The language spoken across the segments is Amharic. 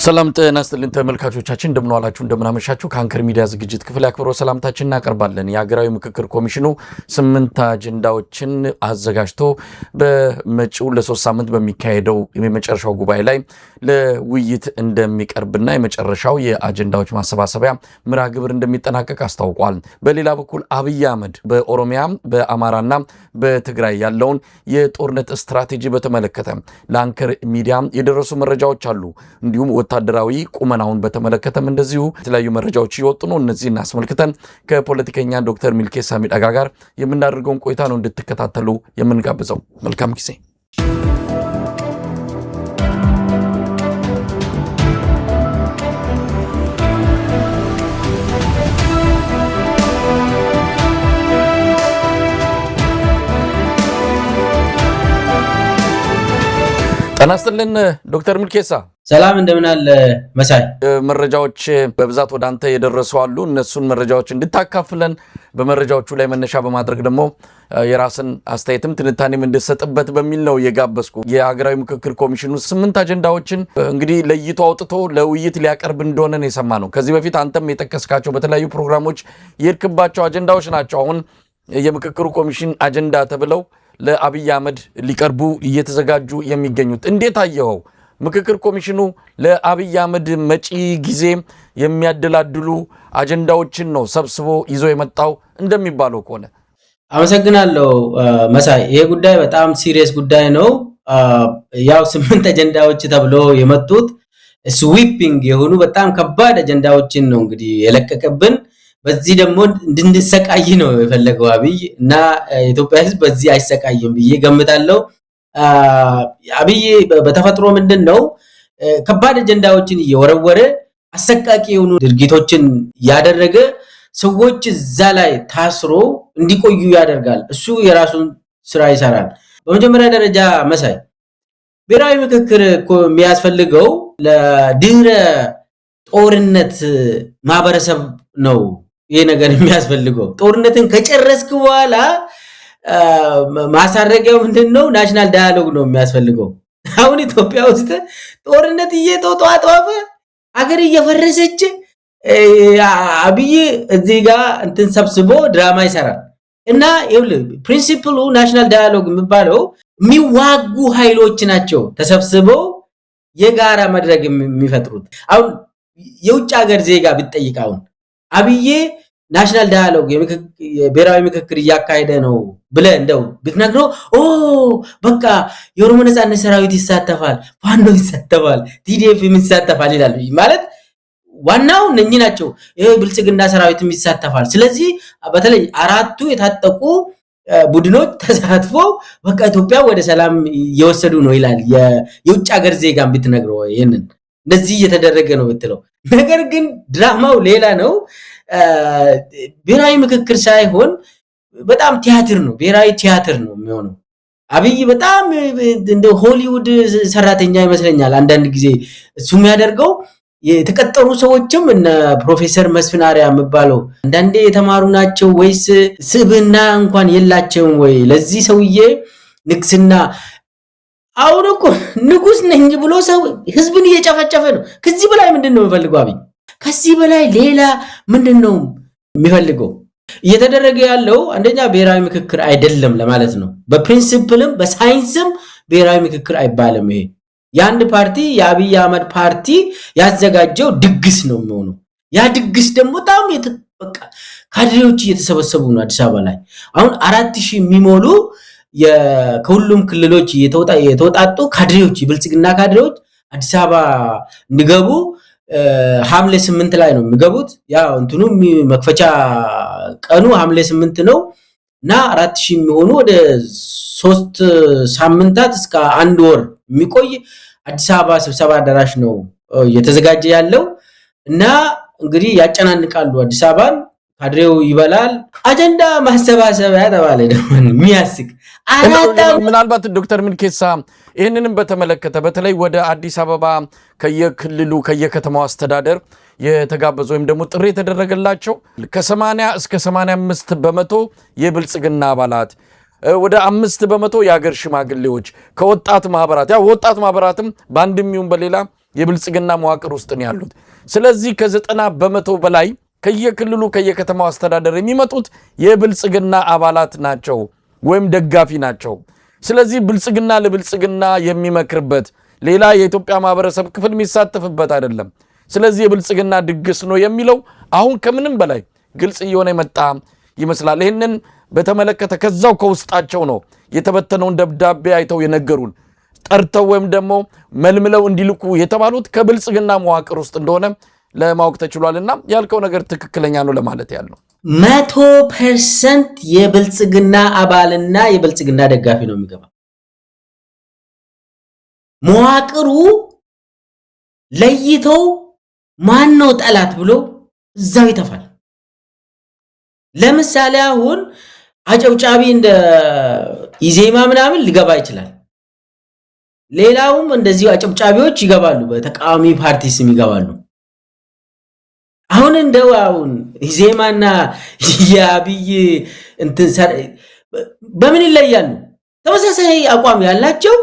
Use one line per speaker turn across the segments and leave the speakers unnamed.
ሰላም ጤና ይስጥልን ተመልካቾቻችን እንደምን ዋላችሁ እንደምን አመሻችሁ ከአንከር ሚዲያ ዝግጅት ክፍል ያክብሮ ሰላምታችንን እናቀርባለን። የሀገራዊ ምክክር ኮሚሽኑ 8 አጀንዳዎችን አዘጋጅቶ በመጪው ለ3 ሳምንት በሚካሄደው የመጨረሻው ጉባኤ ላይ ለውይይት እንደሚቀርብና የመጨረሻው የአጀንዳዎች ማሰባሰቢያ ምራ ግብር እንደሚጠናቀቅ አስታውቋል። በሌላ በኩል አብይ አህመድ በኦሮሚያ በአማራና በትግራይ ያለውን የጦርነት ስትራቴጂ በተመለከተ ለአንከር ሚዲያ የደረሱ መረጃዎች አሉ። እንዲሁም ወታደራዊ ቁመናውን በተመለከተም እንደዚሁ የተለያዩ መረጃዎች ይወጡ ነው። እነዚህን አስመልክተን ከፖለቲከኛ ዶክተር ሚልኬሳ ሚደጋ ጋር የምናደርገውን ቆይታ ነው እንድትከታተሉ የምንጋብዘው። መልካም ጊዜ። ጤና ይስጥልን ዶክተር ሚልኬሳ።
ሰላም እንደምን አለ መሳይ።
መረጃዎች በብዛት ወደ አንተ የደረሱ አሉ። እነሱን መረጃዎች እንድታካፍለን በመረጃዎቹ ላይ መነሻ በማድረግ ደግሞ የራስን አስተያየትም ትንታኔም እንድሰጥበት በሚል ነው የጋበዝኩ። የሀገራዊ ምክክር ኮሚሽኑ 8 አጀንዳዎችን እንግዲህ ለይቶ አውጥቶ ለውይይት ሊያቀርብ እንደሆነ ነው የሰማነው። ከዚህ በፊት አንተም የጠቀስካቸው በተለያዩ ፕሮግራሞች የሄድክባቸው አጀንዳዎች ናቸው። አሁን የምክክሩ ኮሚሽን አጀንዳ ተብለው ለአብይ አህመድ ሊቀርቡ እየተዘጋጁ የሚገኙት እንዴት አየኸው? ምክክር ኮሚሽኑ ለአብይ አህመድ መጪ ጊዜ የሚያደላድሉ አጀንዳዎችን ነው ሰብስቦ ይዞ የመጣው እንደሚባለው ከሆነ?
አመሰግናለሁ መሳይ። ይሄ ጉዳይ በጣም ሲሪየስ ጉዳይ ነው። ያው 8 አጀንዳዎች ተብሎ የመጡት ስዊፒንግ የሆኑ በጣም ከባድ አጀንዳዎችን ነው እንግዲህ የለቀቀብን። በዚህ ደግሞ እንድንሰቃይ ነው የፈለገው አብይ እና የኢትዮጵያ ሕዝብ በዚህ አይሰቃይም ብዬ ገምታለሁ። አብይ በተፈጥሮ ምንድነው ከባድ አጀንዳዎችን እየወረወረ አሰቃቂ የሆኑ ድርጊቶችን ያደረገ ሰዎች እዛ ላይ ታስሮ እንዲቆዩ ያደርጋል። እሱ የራሱን ስራ ይሰራል። በመጀመሪያ ደረጃ መሳይ ብሔራዊ ምክክር እኮ የሚያስፈልገው ለድህረ ጦርነት ማህበረሰብ ነው። ይሄ ነገር የሚያስፈልገው ጦርነትን ከጨረስክ በኋላ ማሳረጊያው ምንድነው? ናሽናል ዳያሎግ ነው የሚያስፈልገው። አሁን ኢትዮጵያ ውስጥ ጦርነት እየተጧጧፈ አገር እየፈረሰች አብይ እዚህ ጋር እንትን ሰብስቦ ድራማ ይሰራል እና ይኸውልህ ፕሪንሲፕሉ ናሽናል ዳያሎግ የሚባለው የሚዋጉ ኃይሎች ናቸው ተሰብስበው የጋራ መድረክ የሚፈጥሩት። አሁን የውጭ ሀገር ዜጋ ብትጠይቅ አሁን አብይ ናሽናል ዳያሎግ የብሔራዊ ምክክር እያካሄደ ነው ብለህ እንደው ብትነግረው በቃ የኦሮሞ ነጻነት ሰራዊት ይሳተፋል፣ ፋኖ ይሳተፋል፣ ቲዲኤፍ ይሳተፋል ይላል። ማለት ዋናው እነኚህ ናቸው። ይሄ ብልጽግና ሰራዊትም ይሳተፋል። ስለዚህ በተለይ አራቱ የታጠቁ ቡድኖች ተሳትፎ በቃ ኢትዮጵያ ወደ ሰላም እየወሰዱ ነው ይላል። የውጭ ሀገር ዜጋም ብትነግረው ይሄንን እንደዚህ እየተደረገ ነው ብትለው፣ ነገር ግን ድራማው ሌላ ነው። ብሔራዊ ምክክር ሳይሆን በጣም ቲያትር ነው፣ ብሔራዊ ቲያትር ነው የሚሆነው። አብይ በጣም እንደ ሆሊውድ ሰራተኛ ይመስለኛል አንዳንድ ጊዜ እሱ የሚያደርገው። የተቀጠሩ ሰዎችም እነ ፕሮፌሰር መስፍን አርአያ የሚባለው አንዳንዴ የተማሩ ናቸው ወይስ ስብዕና እንኳን የላቸውም ወይ ለዚህ ሰውዬ ንግስና? አሁን እኮ ንጉስ ነኝ ብሎ ሰው ህዝብን እየጨፈጨፈ ነው። ከዚህ በላይ ምንድነው የሚፈልገው አብይ? ከዚህ በላይ ሌላ ምንድነው የሚፈልገው? እየተደረገ ያለው አንደኛ ብሔራዊ ምክክር አይደለም ለማለት ነው። በፕሪንሲፕልም በሳይንስም ብሔራዊ ምክክር አይባልም። ይሄ የአንድ ፓርቲ የአብይ አህመድ ፓርቲ ያዘጋጀው ድግስ ነው የሚሆነው። ያ ድግስ ደግሞ በጣም በቃ ካድሬዎች እየተሰበሰቡ ነው አዲስ አበባ ላይ። አሁን 4000 የሚሞሉ ከሁሉም ክልሎች የተወጣጡ ካድሬዎች የብልጽግና ካድሬዎች አዲስ አበባ እንዲገቡ ሐምሌ 8 ላይ ነው የሚገቡት። ያው እንትኑ መክፈቻ ቀኑ ሐምሌ 8 ነው እና 4000 የሚሆኑ ወደ 3 ሳምንታት እስከ 1 ወር የሚቆይ አዲስ አበባ ስብሰባ አዳራሽ ነው እየተዘጋጀ ያለው እና እንግዲህ ያጨናንቃሉ አዲስ አበባን። ካድሬው ይበላል። አጀንዳ ማሰባሰቢያ ተባለ ደግሞ የሚያስቅ
ምናልባት ዶክተር ሚልኬሳ ይህንንም በተመለከተ በተለይ ወደ አዲስ አበባ ከየክልሉ ከየከተማው አስተዳደር የተጋበዙ ወይም ደግሞ ጥሪ የተደረገላቸው ከ80 እስከ 85 በመቶ የብልጽግና አባላት ወደ 5 በመቶ የሀገር ሽማግሌዎች ከወጣት ማህበራት ያው ወጣት ማህበራትም በአንድም ይሁን በሌላ የብልጽግና መዋቅር ውስጥ ነው ያሉት። ስለዚህ ከ90% በላይ ከየክልሉ ከየከተማው አስተዳደር የሚመጡት የብልጽግና አባላት ናቸው ወይም ደጋፊ ናቸው። ስለዚህ ብልጽግና ለብልጽግና የሚመክርበት ሌላ የኢትዮጵያ ማህበረሰብ ክፍል የሚሳተፍበት አይደለም። ስለዚህ የብልጽግና ድግስ ነው የሚለው አሁን ከምንም በላይ ግልጽ እየሆነ የመጣ ይመስላል። ይህንን በተመለከተ ከዛው ከውስጣቸው ነው የተበተነውን ደብዳቤ አይተው የነገሩን። ጠርተው ወይም ደግሞ መልምለው እንዲልኩ የተባሉት ከብልጽግና መዋቅር ውስጥ እንደሆነ ለማወቅ ተችሏልና ያልከው ነገር ትክክለኛ ነው ለማለት ያለው
100% የብልጽግና አባልና የብልጽግና ደጋፊ ነው የሚገባው። መዋቅሩ ለይተው ማን ነው ጠላት ብሎ እዛው ይተፋል። ለምሳሌ አሁን አጨብጫቢ እንደ ኢዜማ ምናምን ሊገባ ይችላል። ሌላውም እንደዚሁ አጨብጫቢዎች ይገባሉ፣ በተቃዋሚ ፓርቲ ስም ይገባሉ። አሁን እንደው አሁን ኢዜማና የአብይ በምን ይለያሉ? ተመሳሳይ አቋም ያላቸው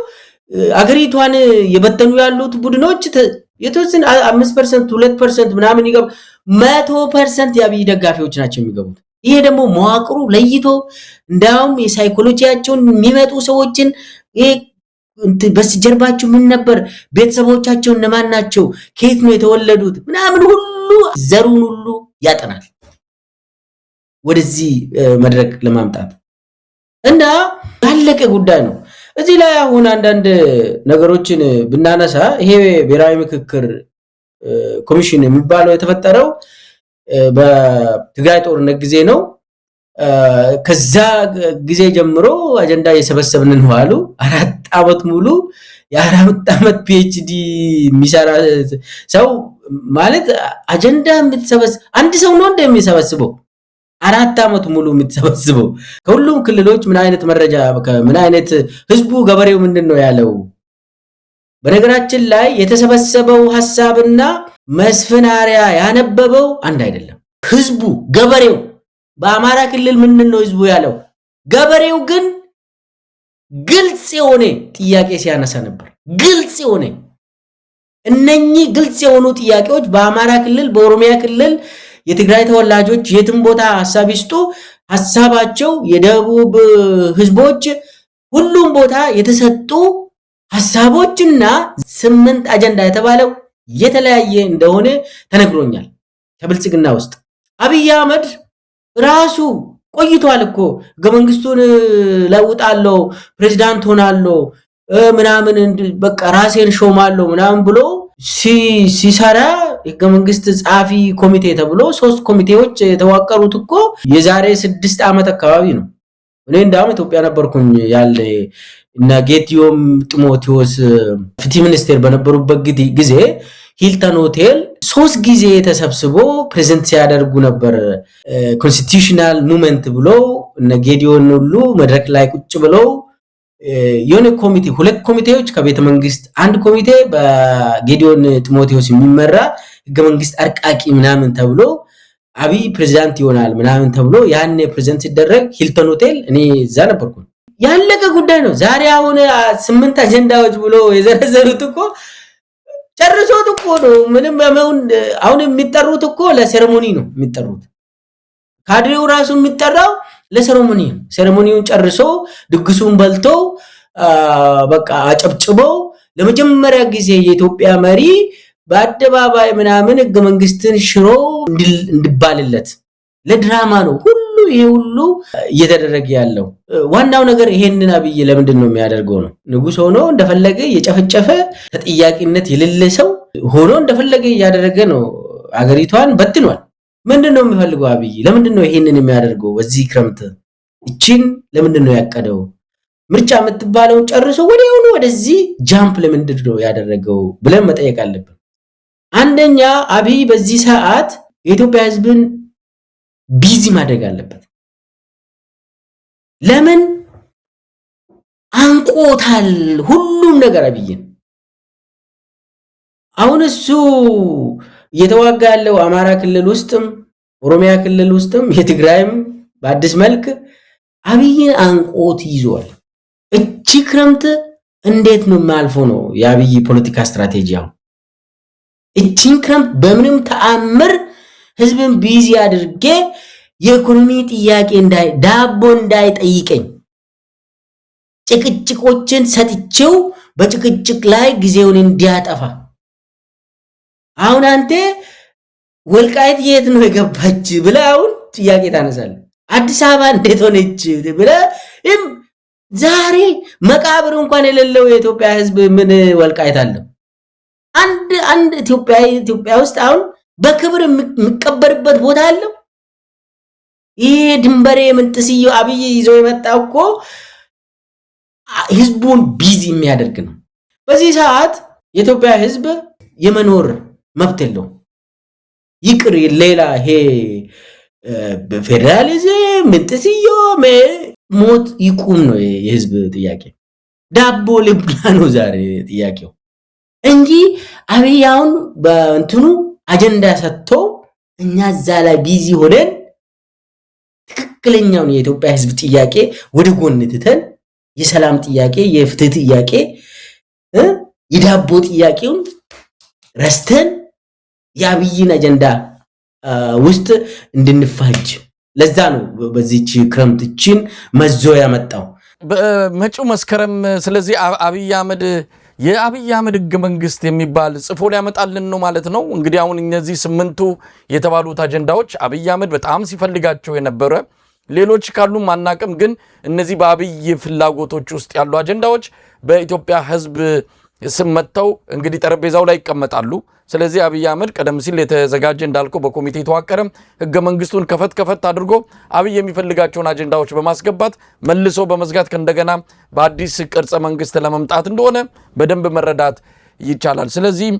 አገሪቷን የበተኑ ያሉት ቡድኖች የተወሰነ 5% 2% ምናምን ይገባ 100% የአብይ ደጋፊዎች ናቸው የሚገቡት። ይሄ ደግሞ መዋቅሩ ለይቶ እንዳውም የሳይኮሎጂያቸውን የሚመጡ ሰዎችን በስጀርባቸው ምን ነበር፣ ቤተሰቦቻቸው እነማን ናቸው፣ ከየት ነው የተወለዱት ምናምን ሁሉ ዘሩን ሁሉ ያጠናል ወደዚህ መድረክ ለማምጣት እና ያለቀ ጉዳይ ነው። እዚህ ላይ አሁን አንዳንድ ነገሮችን ብናነሳ ይሄ ብሔራዊ ምክክር ኮሚሽን የሚባለው የተፈጠረው በትግራይ ጦርነት ጊዜ ነው። ከዛ ጊዜ ጀምሮ አጀንዳ እየሰበሰብን ነው አሉ። 4 ዓመት ሙሉ የ4 ዓመት ፒኤችዲ የሚሰራ ሰው ማለት አጀንዳ የምትሰበስብ አንድ ሰው ነው እንደሚሰበስበው 4 ዓመት ሙሉ የምትሰበስበው ከሁሉም ክልሎች ምን አይነት መረጃ ምን አይነት ህዝቡ ገበሬው ምንድነው ያለው? በነገራችን ላይ የተሰበሰበው ሐሳብና መስፍን አርአያ ያነበበው አንድ አይደለም። ህዝቡ ገበሬው በአማራ ክልል ምንድነው ህዝቡ ያለው? ገበሬው ግን ግልጽ የሆነ ጥያቄ ሲያነሳ ነበር። ግልጽ የሆነ እነኚህ ግልጽ የሆኑ ጥያቄዎች በአማራ ክልል በኦሮሚያ ክልል የትግራይ ተወላጆች የትም ቦታ ሐሳብ ይስጡ፣ ሐሳባቸው የደቡብ ህዝቦች ሁሉም ቦታ የተሰጡ ሐሳቦችና 8 አጀንዳ የተባለው የተለያየ እንደሆነ ተነግሮኛል። ከብልጽግና ውስጥ አብይ አህመድ ራሱ ቆይቷል እኮ ገመንግስቱን ለውጣለው ፕሬዝዳንት ሆናለው ምናምን በቃ ራሴን ሾማለው ምናምን ብሎ ሲሰራ የገመንግስት ጻፊ ኮሚቴ ተብሎ 3 ኮሚቴዎች የተዋቀሩት እኮ የዛሬ 6 ዓመት አካባቢ ነው። እኔ እንዳውም ኢትዮጵያ ነበርኩኝ ያለ እና ጌዲዮም ጢሞቴዎስ ፍትህ ሚኒስቴር በነበሩበት ጊዜ ሂልተን ሆቴል 3 ጊዜ ተሰብስቦ ፕሬዘንት ሲያደርጉ ነበር። ኮንስቲቱሽናል ሙቭመንት ብሎ እና ጌዲዮን ሁሉ መድረክ ላይ ቁጭ ብለው የሆነ ኮሚቴ 2 ኮሚቴዎች ከቤተ መንግስት አንድ ኮሚቴ በጌዲዮን ጢሞቴዎስ የሚመራ ህገ መንግስት አርቃቂ ምናምን ተብሎ አብይ ፕሬዝዳንት ይሆናል ምናምን ተብሎ ያኔ ፕሬዘንት ሲደረግ ሂልተን ሆቴል እኔ እዛ ነበርኩ። ያለቀ ጉዳይ ነው። ዛሬ አሁን 8 አጀንዳዎች ብሎ የዘረዘሩት እኮ ጨርሶት እኮ ነው። ምንም አሁን የሚጠሩት እኮ ለሴሬሞኒ ነው የሚጠሩት። ካድሬው ራሱ የሚጠራው ለሴሬሞኒ ነው። ሴሬሞኒውን ጨርሶ ድግሱን በልቶ በቃ አጨብጭበው ለመጀመሪያ ጊዜ የኢትዮጵያ መሪ በአደባባይ ምናምን ህገ መንግስትን ሽሮ እንድባልለት ለድራማ ነው ሁሉ ይሄ ሁሉ እየተደረገ ያለው። ዋናው ነገር ይሄንን አብይ ለምንድን ነው የሚያደርገው ነው? ንጉስ ሆኖ እንደፈለገ የጨፈጨፈ ተጥያቂነት የሌለ ሰው ሆኖ እንደፈለገ ያደረገ ነው። አገሪቷን በትኗል። ምንድነው የሚፈልገው አብይ? ለምንድን ነው ይሄንን የሚያደርገው? በዚህ ክረምት እቺን ለምንድን ነው ያቀደው? ምርጫ የምትባለውን ጨርሶ ወዲያውኑ ወደዚህ ጃምፕ ለምንድን ነው ያደረገው ብለን መጠየቅ አለብን። አንደኛ አብይ በዚህ ሰዓት የኢትዮጵያ ህዝብን ቢዚ ማድረግ አለበት። ለምን አንቆታል ሁሉም ነገር አብይን። አሁን እሱ እየተዋጋ ያለው አማራ ክልል ውስጥም ኦሮሚያ ክልል ውስጥም የትግራይም በአዲስ መልክ አብይን አንቆት ይዟል። እቺ ክረምት እንዴት ነው ማልፎ ነው የአብይ ፖለቲካ ስትራቴጂ? እቺን ክረምት በምንም ተአምር ህዝብን ቢዚ አድርጌ የኢኮኖሚ ጥያቄ ዳቦ እንዳይጠይቀኝ ጭቅጭቆችን ሰጥቼው በጭቅጭቅ ላይ ጊዜውን እንዲያጠፋ አሁን አንተ ወልቃይት የት ነው የገባች ብለህ አሁን ጥያቄ ታነሳለህ። አዲስ አበባ እንዴት ሆነች ብለህ ዛሬ መቃብር እንኳን የሌለው የኢትዮጵያ ህዝብ ምን ወልቃይት አለው? አንድ ኢትዮጵያ ውስጥ አሁን በክብር የሚቀበርበት ቦታ አለው? ይሄ ድንበሬ ምንጥስዮ አብይ ይዞ የመጣው እኮ ህዝቡን ቢዚ የሚያደርግ ነው። በዚህ ሰዓት የኢትዮጵያ ህዝብ የመኖር መብት የለው። ይቅር ሌላ ይሄ ፌደራሊዝም ምንጥስዮ ሞት ይቁም ነው የህዝብ ጥያቄ። ዳቦ ልብላ ነው ዛሬ ጥያቄው እንጂ አብይ አሁን በእንትኑ አጀንዳ ሰጥቶ እኛ እዛ ላይ ቢዚ ሆነን ትክክለኛውን የኢትዮጵያ ህዝብ ጥያቄ ወደ ጎን ትተን የሰላም ጥያቄ፣ የፍትህ ጥያቄ፣ የዳቦ ጥያቄውን ረስተን የአብይን አጀንዳ ውስጥ እንድንፋጅ ለዛ ነው በዚህች ክረምትችን መዞ ያመጣው
በመጪው መስከረም። ስለዚህ አብይ አህመድ የአብይ አህመድ ህገ መንግስት የሚባል ጽፎ ሊያመጣልን ነው ማለት ነው። እንግዲህ አሁን እነዚህ 8ቱ የተባሉት አጀንዳዎች አብይ አህመድ በጣም ሲፈልጋቸው የነበረ ሌሎች ካሉ ማናቀም፣ ግን እነዚህ በአብይ ፍላጎቶች ውስጥ ያሉ አጀንዳዎች በኢትዮጵያ ህዝብ ስም መጥተው እንግዲህ ጠረጴዛው ላይ ይቀመጣሉ። ስለዚህ አብይ አህመድ ቀደም ሲል የተዘጋጀ እንዳልከው በኮሚቴ የተዋቀረ ህገ መንግስቱን ከፈት አድርጎ አብይ የሚፈልጋቸውን አጀንዳዎች በማስገባት መልሶ በመዝጋት ከእንደገና በአዲስ ቅርጸ መንግስት ለመምጣት እንደሆነ በደንብ መረዳት ይቻላል። ስለዚህ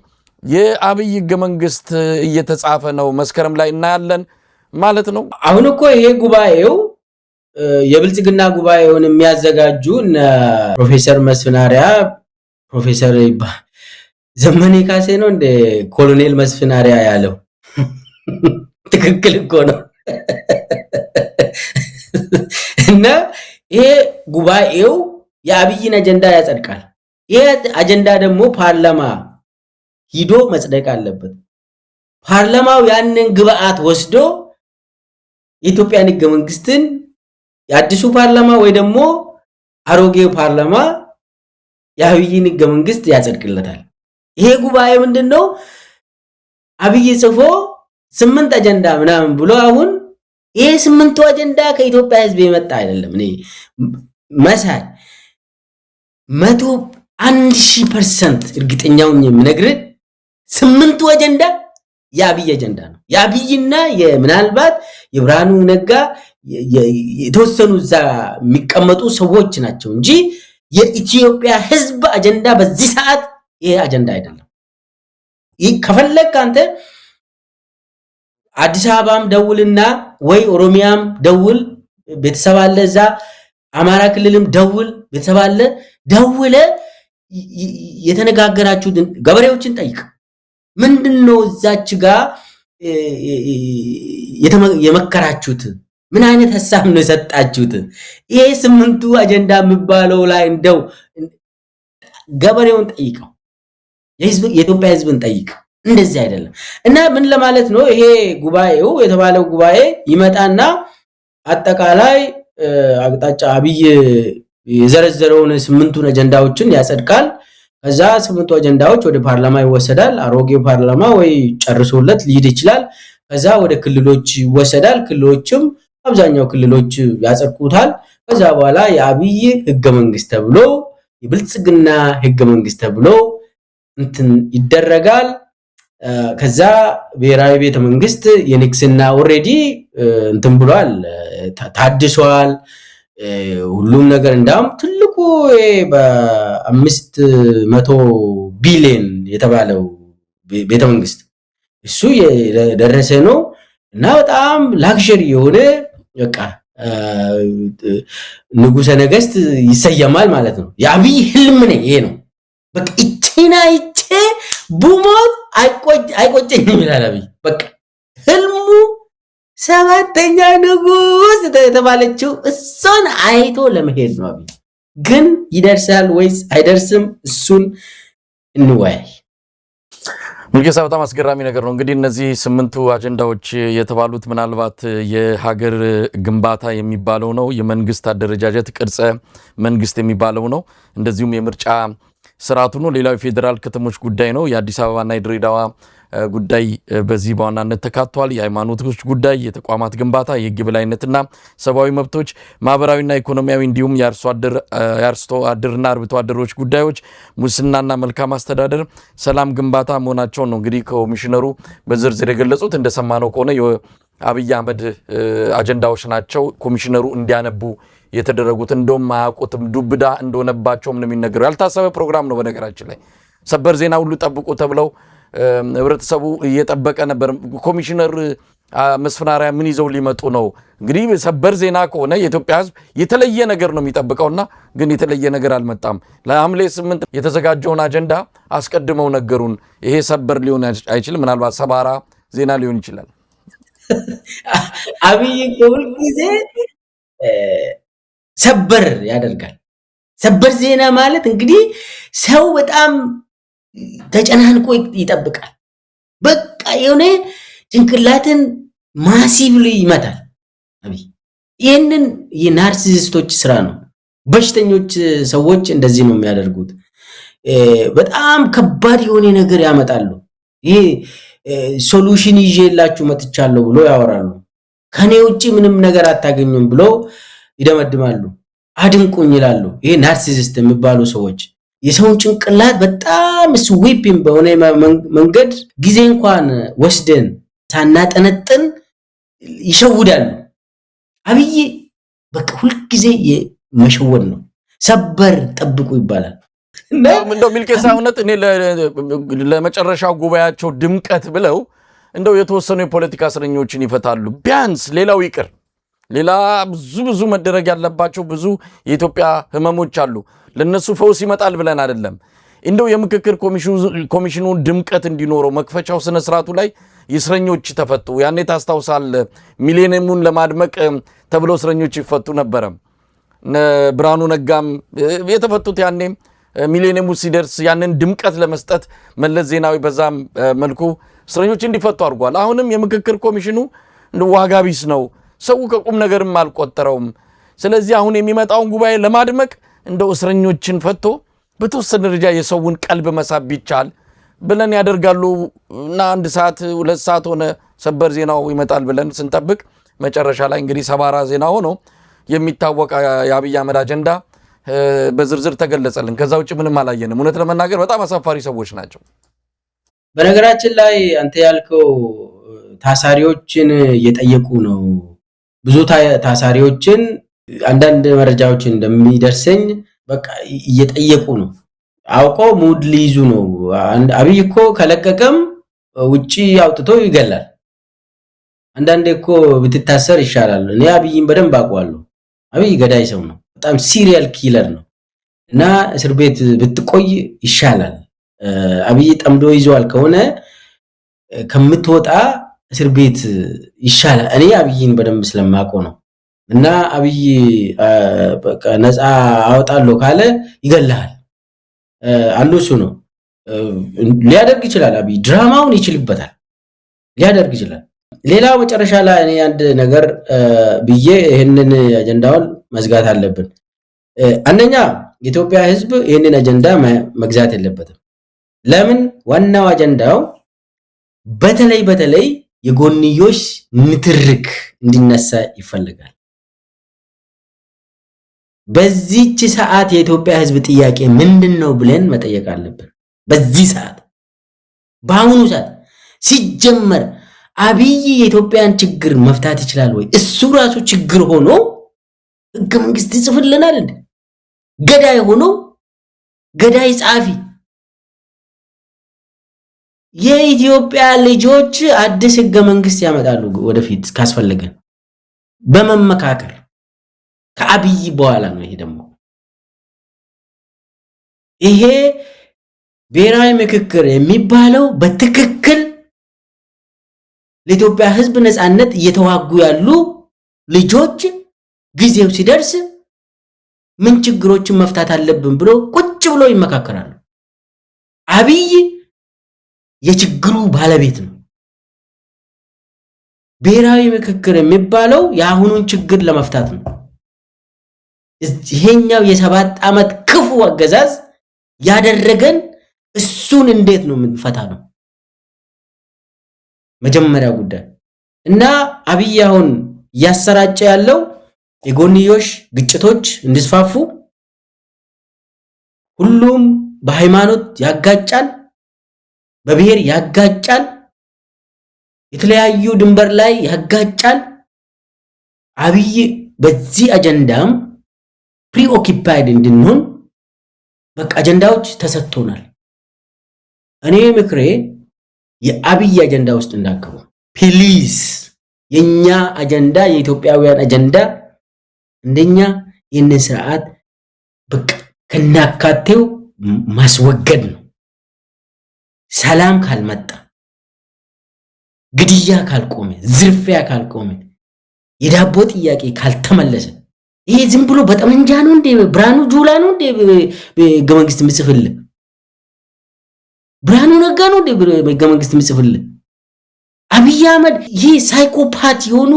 የአብይ ህገ መንግስት እየተጻፈ ነው፣ መስከረም ላይ እናያለን ማለት ነው።
አሁን እኮ ይሄ ጉባኤው የብልጽግና ጉባኤውን የሚያዘጋጁ ፕሮፌሰር መስፍን አርአያ ፕሮፌሰር ዘመኔ ካሴ ነው እንደ ኮሎኔል መስፍን አርአያ ያለው ትክክል እኮ ነው። እና ይሄ ጉባኤው የአብይን አጀንዳ ያጸድቃል። ይሄ አጀንዳ ደግሞ ፓርላማ ሂዶ መጽደቅ አለበት። ፓርላማው ያንን ግብአት ወስዶ የኢትዮጵያን ህገ መንግስትን የአዲሱ ፓርላማ ወይ ደግሞ አሮጌው ፓርላማ የአብይን ህገ መንግስት ያጸድቅለታል። ይሄ ጉባኤ ምንድነው? አብይ ጽፎ 8 አጀንዳ ምናምን ብሎ አሁን ይሄ 8ቱ አጀንዳ ከኢትዮጵያ ህዝብ የመጣ አይደለም። እኔ መሳይ 101% እርግጠኛውን የምነግርህ 8ቱ አጀንዳ የአብይ አጀንዳ ነው። የአብይና ምናልባት የብርሃኑ ነጋ የተወሰኑ እዛ የሚቀመጡ ሰዎች ናቸው እንጂ የኢትዮጵያ ህዝብ አጀንዳ በዚህ ሰዓት ይሄ አጀንዳ አይደለም። ከፈለክ አንተ አዲስ አበባም ደውልና ወይ ኦሮሚያም ደውል ቤተሰብ አለ፣ እዛ አማራ ክልልም ደውል ቤተሰብ አለ፣ ደውለ የተነጋገራችሁትን ገበሬዎችን ጠይቅ። ምንድነው እዛች ጋር የመከራችሁት? ምን አይነት ሐሳብ ነው የሰጣችሁት? ይሄ 8ቱ አጀንዳ የሚባለው ላይ እንደው ገበሬውን ጠይቀው፣ የኢትዮጵያ ህዝብን ጠይቅ። እንደዚህ አይደለም። እና ምን ለማለት ነው ይሄ ጉባኤው የተባለው ጉባኤ ይመጣና አጠቃላይ አቅጣጫ አብይ የዘረዘረውን 8ቱን አጀንዳዎችን ያጸድቃል። ከዛ 8ቱ አጀንዳዎች ወደ ፓርላማ ይወሰዳል። አሮጌው ፓርላማ ወይ ጨርሶለት ሊሄድ ይችላል። ከዛ ወደ ክልሎች ይወሰዳል። ክልሎችም አብዛኛው ክልሎች ያጸድቁታል። ከዛ በኋላ የአብይ ህገ መንግስት ተብሎ የብልጽግና ህገ መንግስት ተብሎ እንትን ይደረጋል። ከዛ ብሔራዊ ቤተ መንግስት የንግስና ኦሬዲ እንትን ብሏል፣ ታድሷል። ሁሉም ነገር እንዳውም ትልቁ በ500 ቢሊዮን የተባለው ቤተ መንግስት እሱ የደረሰ ነው እና በጣም ላክሸሪ የሆነ በቃ ንጉሰ ነገስት ይሰየማል ማለት ነው። የአብይ ህልም ነው ይሄ ነው። በቃ እቺና እቺ ቡሞት አይቆጨኝም ይላል አብይ። በቃ ህልሙ 7ኛ ንጉስ የተባለችው እሷን አይቶ ለመሄድ ነው አብይ። ግን ይደርሳል ወይስ አይደርስም? እሱን እንወያይ።
ምልከታ በጣም አስገራሚ ነገር ነው። እንግዲህ እነዚህ 8ቱ አጀንዳዎች የተባሉት ምናልባት የሀገር ግንባታ የሚባለው ነው፣ የመንግስት አደረጃጀት ቅርጸ መንግስት የሚባለው ነው፣ እንደዚሁም የምርጫ ስርዓቱ ነው። ሌላው የፌዴራል ከተሞች ጉዳይ ነው። የአዲስ አበባና የድሬዳዋ ጉዳይ በዚህ በዋናነት ተካቷል። የሃይማኖቶች ጉዳይ፣ የተቋማት ግንባታ፣ የህግ የበላይነትና ሰብአዊ መብቶች፣ ማህበራዊና ኢኮኖሚያዊ እንዲሁም የአርሶ አደርና አርብቶ አደሮች ጉዳዮች፣ ሙስናና መልካም አስተዳደር፣ ሰላም ግንባታ መሆናቸውን ነው እንግዲህ ኮሚሽነሩ በዝርዝር የገለጹት። እንደሰማነው ከሆነ የአብይ አህመድ አጀንዳዎች ናቸው ኮሚሽነሩ እንዲያነቡ የተደረጉት። እንደውም አያውቁትም፣ ዱብዳ እንደሆነባቸውም ነው የሚነገረው። ያልታሰበ ፕሮግራም ነው። በነገራችን ላይ ሰበር ዜና ሁሉ ጠብቁ ተብለው ህብረተሰቡ እየጠበቀ ነበር። ኮሚሽነር መስፍን አርአያ ምን ይዘው ሊመጡ ነው? እንግዲህ ሰበር ዜና ከሆነ የኢትዮጵያ ህዝብ የተለየ ነገር ነው የሚጠብቀውና ግን የተለየ ነገር አልመጣም። ለሐምሌ 8 የተዘጋጀውን አጀንዳ አስቀድመው ነገሩን። ይሄ ሰበር ሊሆን አይችልም፣ ምናልባት ሰባራ ዜና ሊሆን ይችላል።
አብይ ሁል ጊዜ ሰበር ያደርጋል። ሰበር ዜና ማለት እንግዲህ ሰው በጣም ተጨናንቆ ይጠብቃል። በቃ የሆነ ጭንቅላትን ማሲቭሊ ይመታል። አብይ ይህንን የናርሲሲስቶች ስራ ነው። በሽተኞች ሰዎች እንደዚህ ነው የሚያደርጉት። በጣም ከባድ የሆነ ነገር ያመጣሉ። ይሄ ሶሉሽን ይዤላችሁ መጥቻለሁ ብሎ ያወራሉ። ከኔ ውጪ ምንም ነገር አታገኙም ብሎ ይደመድማሉ። አድንቁኝ ይላሉ። ይሄ ናርሲሲስት የሚባሉ ሰዎች የሰውን ጭንቅላት በጣም ስዊፒንግ በሆነ መንገድ ጊዜ እንኳን ወስደን ሳናጠነጥን ይሸውዳሉ። አብይ በቃ ሁል ጊዜ መሸወድ ነው። ሰበር ጠብቁ ይባላል።
እንደው ሚልኬሳ እውነት እኔ ለመጨረሻው ጉባኤያቸው ድምቀት ብለው እንደው የተወሰኑ የፖለቲካ እስረኞችን ይፈታሉ። ቢያንስ ሌላው ይቅር፣ ሌላ ብዙ መደረግ ያለባቸው ብዙ የኢትዮጵያ ህመሞች አሉ። ለነሱ ፈውስ ይመጣል ብለን አይደለም። እንደው የምክክር ኮሚሽኑ ድምቀት እንዲኖረው መክፈቻው ስነ ስርዓቱ ላይ እስረኞች ተፈቱ። ያኔ ታስታውሳል፣ ሚሊኒየሙን ለማድመቅ ተብለው እስረኞች ይፈቱ ነበረ። ብርሃኑ ነጋም የተፈቱት ያኔ ሚሊኒየሙ ሲደርስ ያንን ድምቀት ለመስጠት መለስ ዜናዊ በዛም መልኩ እስረኞች እንዲፈቱ አድርጓል። አሁንም የምክክር ኮሚሽኑ ዋጋ ቢስ ነው፣ ሰው ከቁም ነገርም አልቆጠረውም። ስለዚህ አሁን የሚመጣውን ጉባኤ ለማድመቅ እንደው እስረኞችን ፈቶ በተወሰነ ደረጃ የሰውን ቀልብ መሳብ ቢቻል ብለን ያደርጋሉ እና 1 ሰዓት 2 ሰዓት ሆነ ሰበር ዜናው ይመጣል ብለን ስንጠብቅ መጨረሻ ላይ እንግዲህ ሰባራ ዜና ሆኖ የሚታወቅ የአብይ አህመድ አጀንዳ በዝርዝር ተገለጸልን። ከዛ ውጭ ምንም አላየንም። እውነት ለመናገር በጣም አሳፋሪ ሰዎች ናቸው።
በነገራችን ላይ አንተ ያልከው ታሳሪዎችን እየጠየቁ ነው። ብዙ ታሳሪዎችን አንዳንድ መረጃዎችን እንደሚደርሰኝ በቃ እየጠየቁ ነው። አውቀው ሙድ ሊይዙ ነው። አብይ እኮ ከለቀቀም ውጪ አውጥቶ ይገላል። አንዳንዴ እኮ ብትታሰር ይሻላል። እኔ አብይን በደንብ አውቀዋለሁ። አብይ ገዳይ ሰው ነው። በጣም ሲሪየል ኪለር ነው እና እስር ቤት ብትቆይ ይሻላል። አብይ ጠምዶ ይዟል ከሆነ ከምትወጣ እስር ቤት ይሻላል። እኔ አብይን በደንብ ስለማውቀው ነው። እና አብይ በቃ ነፃ አወጣለሁ ካለ ይገላል። አንዱ እሱ ነው። ሊያደርግ ይችላል። አብይ ድራማውን ይችልበታል፣ ሊያደርግ ይችላል። ሌላው መጨረሻ ላይ እኔ አንድ ነገር ብዬ ይሄንን አጀንዳውን መዝጋት አለብን። አንደኛ የኢትዮጵያ ሕዝብ ይሄንን አጀንዳ መግዛት የለበትም። ለምን? ዋናው አጀንዳው በተለይ የጎንዮሽ ንትርክ እንዲነሳ ይፈልጋል። በዚህች ሰዓት የኢትዮጵያ ሕዝብ ጥያቄ ምንድነው ብለን መጠየቅ አለብን። በዚህ ሰዓት በአሁኑ ሰዓት ሲጀመር አብይ የኢትዮጵያን ችግር መፍታት ይችላል ወይ? እሱ ራሱ ችግር ሆኖ ህገ መንግስት ይጽፍልናል እንዴ? ገዳይ ሆኖ ገዳይ ጻፊ። የኢትዮጵያ ልጆች አዲስ ህገ መንግስት ያመጣሉ ወደፊት ካስፈለገን በመመካከር ከአብይ በኋላ ነው። ይሄ ብሔራዊ ምክክር የሚባለው በትክክል ለኢትዮጵያ ህዝብ ነፃነት እየተዋጉ ያሉ ልጆች ጊዜው ሲደርስ ምን ችግሮችን መፍታት አለብን ብሎ ቁጭ ብሎ ይመካከራሉ። አብይ የችግሩ ባለቤት ነው። ብሔራዊ ምክክር የሚባለው የአሁኑን ችግር ለመፍታት ነው። ይሄኛው የ7 ዓመት ክፉ አገዛዝ ያደረገን እሱን እንዴት ነው የምንፈታ ነው መጀመሪያ ጉዳይ። እና አብይ አሁን ያሰራጨ ያለው የጎንዮሽ ግጭቶች እንዲስፋፉ፣ ሁሉም በሃይማኖት ያጋጫል፣ በብሔር ያጋጫል፣ የተለያዩ ድንበር ላይ ያጋጫል። አብይ በዚህ አጀንዳም ፕሪኦኪፓይድ እንድንሆን በቃ አጀንዳዎች ተሰጥቶናል። እኔ ምክሬ የአብይ አጀንዳ ውስጥ እንዳከቡ ፕሊዝ። የኛ አጀንዳ የኢትዮጵያውያን አጀንዳ እንደኛ ይህንን ስርዓት በቃ ከናካቴው ማስወገድ ነው። ሰላም ካልመጣ፣ ግድያ ካልቆመ፣ ዝርፊያ ካልቆመ፣ የዳቦ ጥያቄ ካልተመለሰ፣ ይሄ ዝም ብሎ በጠመንጃ ነው እንዴ? ብርሃኑ ጁላ ነው እንዴ ህገ መንግስት ምጽፍል? ብርሃኑ ነጋ ነው እንዴ ህገ መንግስት ምጽፍል? አብይ አህመድ ይህ ሳይኮፓት የሆኑ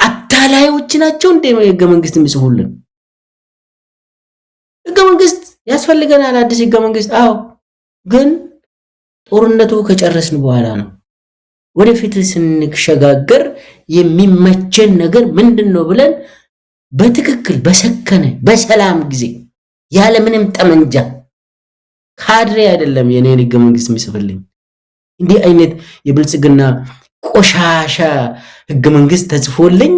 አታላዮች ናቸው እንዴ ህገ መንግስት ምጽፉልን? ህገ መንግስት ያስፈልገናል፣ አዲስ ህገ መንግስት። አዎ፣ ግን ጦርነቱ ከጨረስን በኋላ ነው። ወደፊት ስንሸጋገር የሚመቸን ነገር ምንድነው ብለን በትክክል በሰከነ በሰላም ጊዜ ያለ ምንም ጠመንጃ ካድሬ አይደለም የኔን ህገ መንግስት የሚጽፍልኝ። እንዲህ አይነት የብልጽግና ቆሻሻ ህገ መንግስት ተጽፎልኝ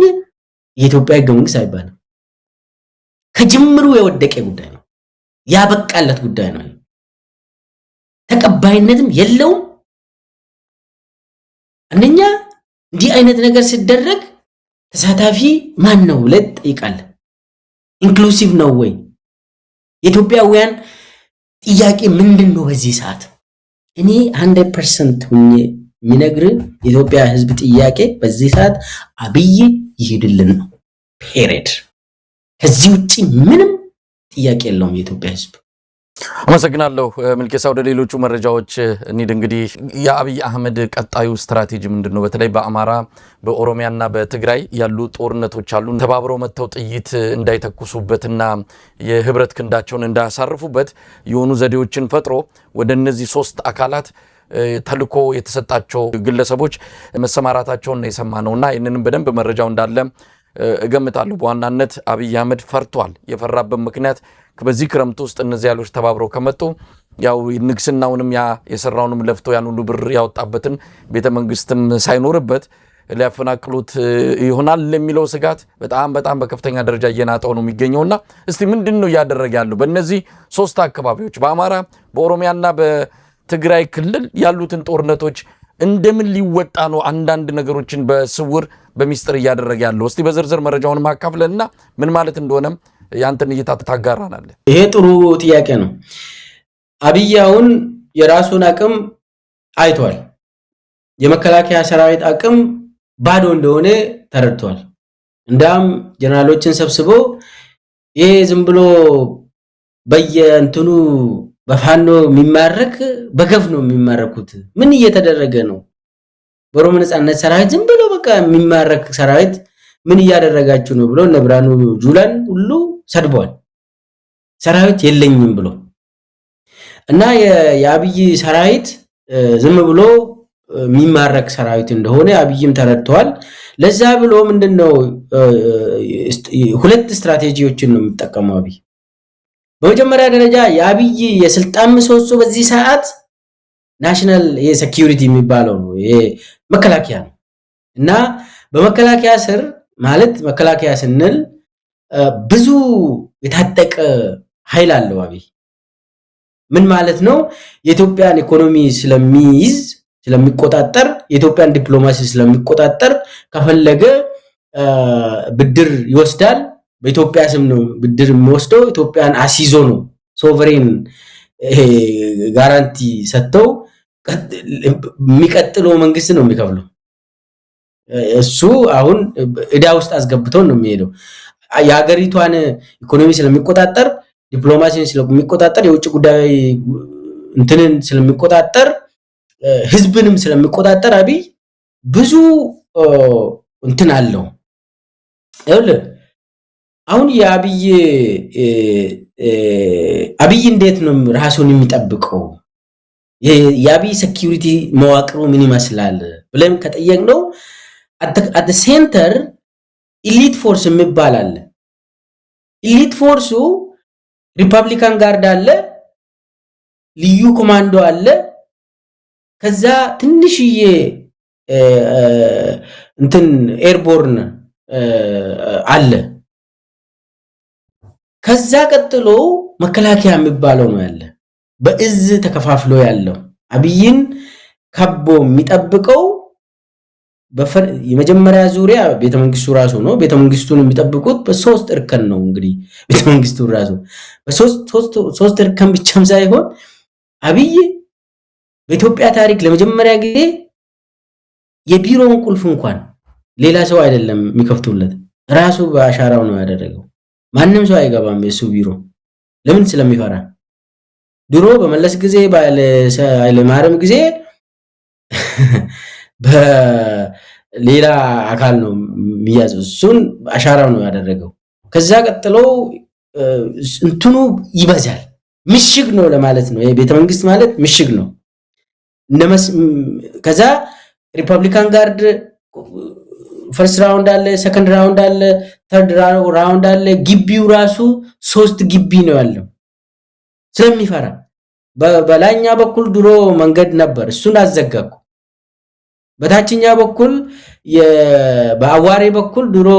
የኢትዮጵያ ህገ መንግስት አይባልም። ከጅምሩ የወደቀ ጉዳይ ነው፣ ያበቃለት ጉዳይ ነው። ተቀባይነትም የለውም። አንደኛ እንዲህ አይነት ነገር ሲደረግ ተሳታፊ ማን ነው ብለህ ትጠይቃለህ። ኢንክሉሲቭ ነው ወይ? የኢትዮጵያውያን ጥያቄ ምንድነው በዚህ ሰዓት? እኔ 100% ሁኜ የሚነግር የኢትዮጵያ ህዝብ ጥያቄ በዚህ ሰዓት አብይ ይሄድልን ነው። ፔሬድ። ከዚህ ውጪ ምንም ጥያቄ የለውም የኢትዮጵያ ህዝብ።
አመሰግናለሁ ምልኬሳ። ወደ ሌሎቹ መረጃዎች እንሂድ። እንግዲህ የአብይ አህመድ ቀጣዩ ስትራቴጂ ምንድነው? በተለይ በአማራ በኦሮሚያና በትግራይ ያሉ ጦርነቶች አሉ። ተባብረው መተው ጥይት እንዳይተኩሱበትና የህብረት ክንዳቸውን እንዳያሳርፉበት የሆኑ ዘዴዎችን ፈጥሮ ወደ እነዚህ 3 አካላት ተልኮ የተሰጣቸው ግለሰቦች መሰማራታቸውን የሰማነውና ይህንንም በደንብ መረጃው እንዳለ እገምታለሁ። በዋናነት አብይ አህመድ ፈርቷል። የፈራበት ምክንያት በዚህ ክረምት ውስጥ እነዚህ ያሉት ተባብረው ከመጡ ያው ንግስናውንም የሰራውንም ለፍቶ ያን ሁሉ ብር ያወጣበትን ቤተ መንግስትም ሳይኖርበት ሊያፈናቅሉት ይሆናል ለሚለው ስጋት በጣም በከፍተኛ ደረጃ እየናጠው ነው የሚገኘውና እስቲ ምንድነው እያደረገ ያለው በእነዚህ 3 አካባቢዎች በአማራ በኦሮሚያና በትግራይ ክልል ያሉትን ጦርነቶች እንደምን ሊወጣ ነው? አንዳንድ ነገሮችን በስውር በሚስጥር እያደረገ ያለው እስቲ በዝርዝር መረጃውን ማካፍለንና ምን ማለት እንደሆነም ያንተን እይታ ታጋራናለህ።
ይሄ ጥሩ ጥያቄ ነው። አብይ አሁን የራሱን አቅም አይቷል። የመከላከያ ሰራዊት አቅም ባዶ እንደሆነ ተረድቷል። እንዳም ጀነራሎችን ሰብስቦ ይሄ ዝም ብሎ በየእንትኑ በፋኖ የሚማረክ በገፍ ነው የሚማረኩት። ምን እየተደረገ ነው? በኦሮሞ ነጻነት ሰራዊት ዝም ብሎ በቃ የሚማረክ ሰራዊት ምን እያደረጋችሁ ነው ብሎ እነ ብርሃኑ ጁላን ሁሉ ሰድቧል። ሰራዊት የለኝም ብሎ እና የአብይ ሰራዊት ዝም ብሎ የሚማረክ ሰራዊት እንደሆነ አብይም ተረድቷል። ለዛ ብሎ ምንድነው 2 ስትራቴጂዎችን ነው የሚጠቀመው አብይ። በመጀመሪያ ደረጃ የአብይ የስልጣን ምሰሶ በዚህ ሰዓት ናሽናል የሴኩሪቲ የሚባለው ነው፣ መከላከያ ነው። እና በመከላከያ ስር ማለት መከላከያ ስንል ብዙ የታጠቀ ኃይል አለው አብይ። ምን ማለት ነው? የኢትዮጵያን ኢኮኖሚ ስለሚይዝ ስለሚቆጣጠር፣ የኢትዮጵያን ዲፕሎማሲ ስለሚቆጣጠር ከፈለገ ብድር ይወስዳል። በኢትዮጵያ ስም ነው ብድር የሚወስደው። ኢትዮጵያን አሲዞ ነው ሶቨሬን ጋራንቲ ሰጥተው የሚቀጥለው መንግስት ነው የሚከፍለው። እሱ አሁን እዳ ውስጥ አስገብተው ነው የሚሄደው። የሀገሪቷን ኢኮኖሚ ስለሚቆጣጠር፣ ዲፕሎማሲን ስለሚቆጣጠር፣ የውጭ ጉዳይ እንትንን ስለሚቆጣጠር ህዝብንም ስለሚቆጣጠር አብይ ብዙ እንትን አለው። አሁን አብይ እንዴት ነው ራሱን የሚጠብቀው? የአብይ ሴኩሪቲ መዋቅሩ ምን ይመስላል ብለን ከጠየቅነው አት ሴንተር ኢሊት ፎርስ የሚባል አለ። ኢሊት ፎርሱ ሪፐብሊካን ጋርድ አለ፣ ልዩ ኮማንዶ አለ፣ ከዛ ትንሽዬ እንትን ኤርቦርን አለ። ከዛ ቀጥሎ መከላከያ የሚባለው ነው ያለ። በእዝ ተከፋፍሎ ያለው አብይን ከቦ የሚጠብቀው የመጀመሪያ ዙሪያ ቤተመንግስቱ ራሱ ነው። ቤተመንግስቱን የሚጠብቁት በሶስት እርከን ነው። እንግዲህ ቤተመንግስቱ ራሱ በሶስት እርከን ብቻም ሳይሆን አብይ በኢትዮጵያ ታሪክ ለመጀመሪያ ጊዜ የቢሮውን ቁልፍ እንኳን ሌላ ሰው አይደለም የሚከፍቱለት፣ ራሱ በአሻራው ነው ያደረገው። ማንም ሰው አይገባም የሱ ቢሮ። ለምን? ስለሚፈራ። ድሮ በመለስ ጊዜ በኃይለ ማርያም ጊዜ በሌላ አካል ነው የሚያዘው፣ እሱን አሻራው ነው ያደረገው። ከዛ ቀጥሎ እንትኑ ይበዛል። ምሽግ ነው ለማለት ነው። ይሄ ቤተመንግስት ማለት ምሽግ ነው። ከዛ ሪፐብሊካን ጋርድ ፈርስት ራውንድ አለ፣ ሰከንድ ራውንድ አለ፣ ተርድ ራውንድ አለ። ግቢው ራሱ 3 ግቢ ነው ያለው ስለሚፈራ። በላይኛ በኩል ድሮ መንገድ ነበር፣ እሱን አዘጋኩ። በታችኛ በኩል በአዋሬ በኩል ድሮ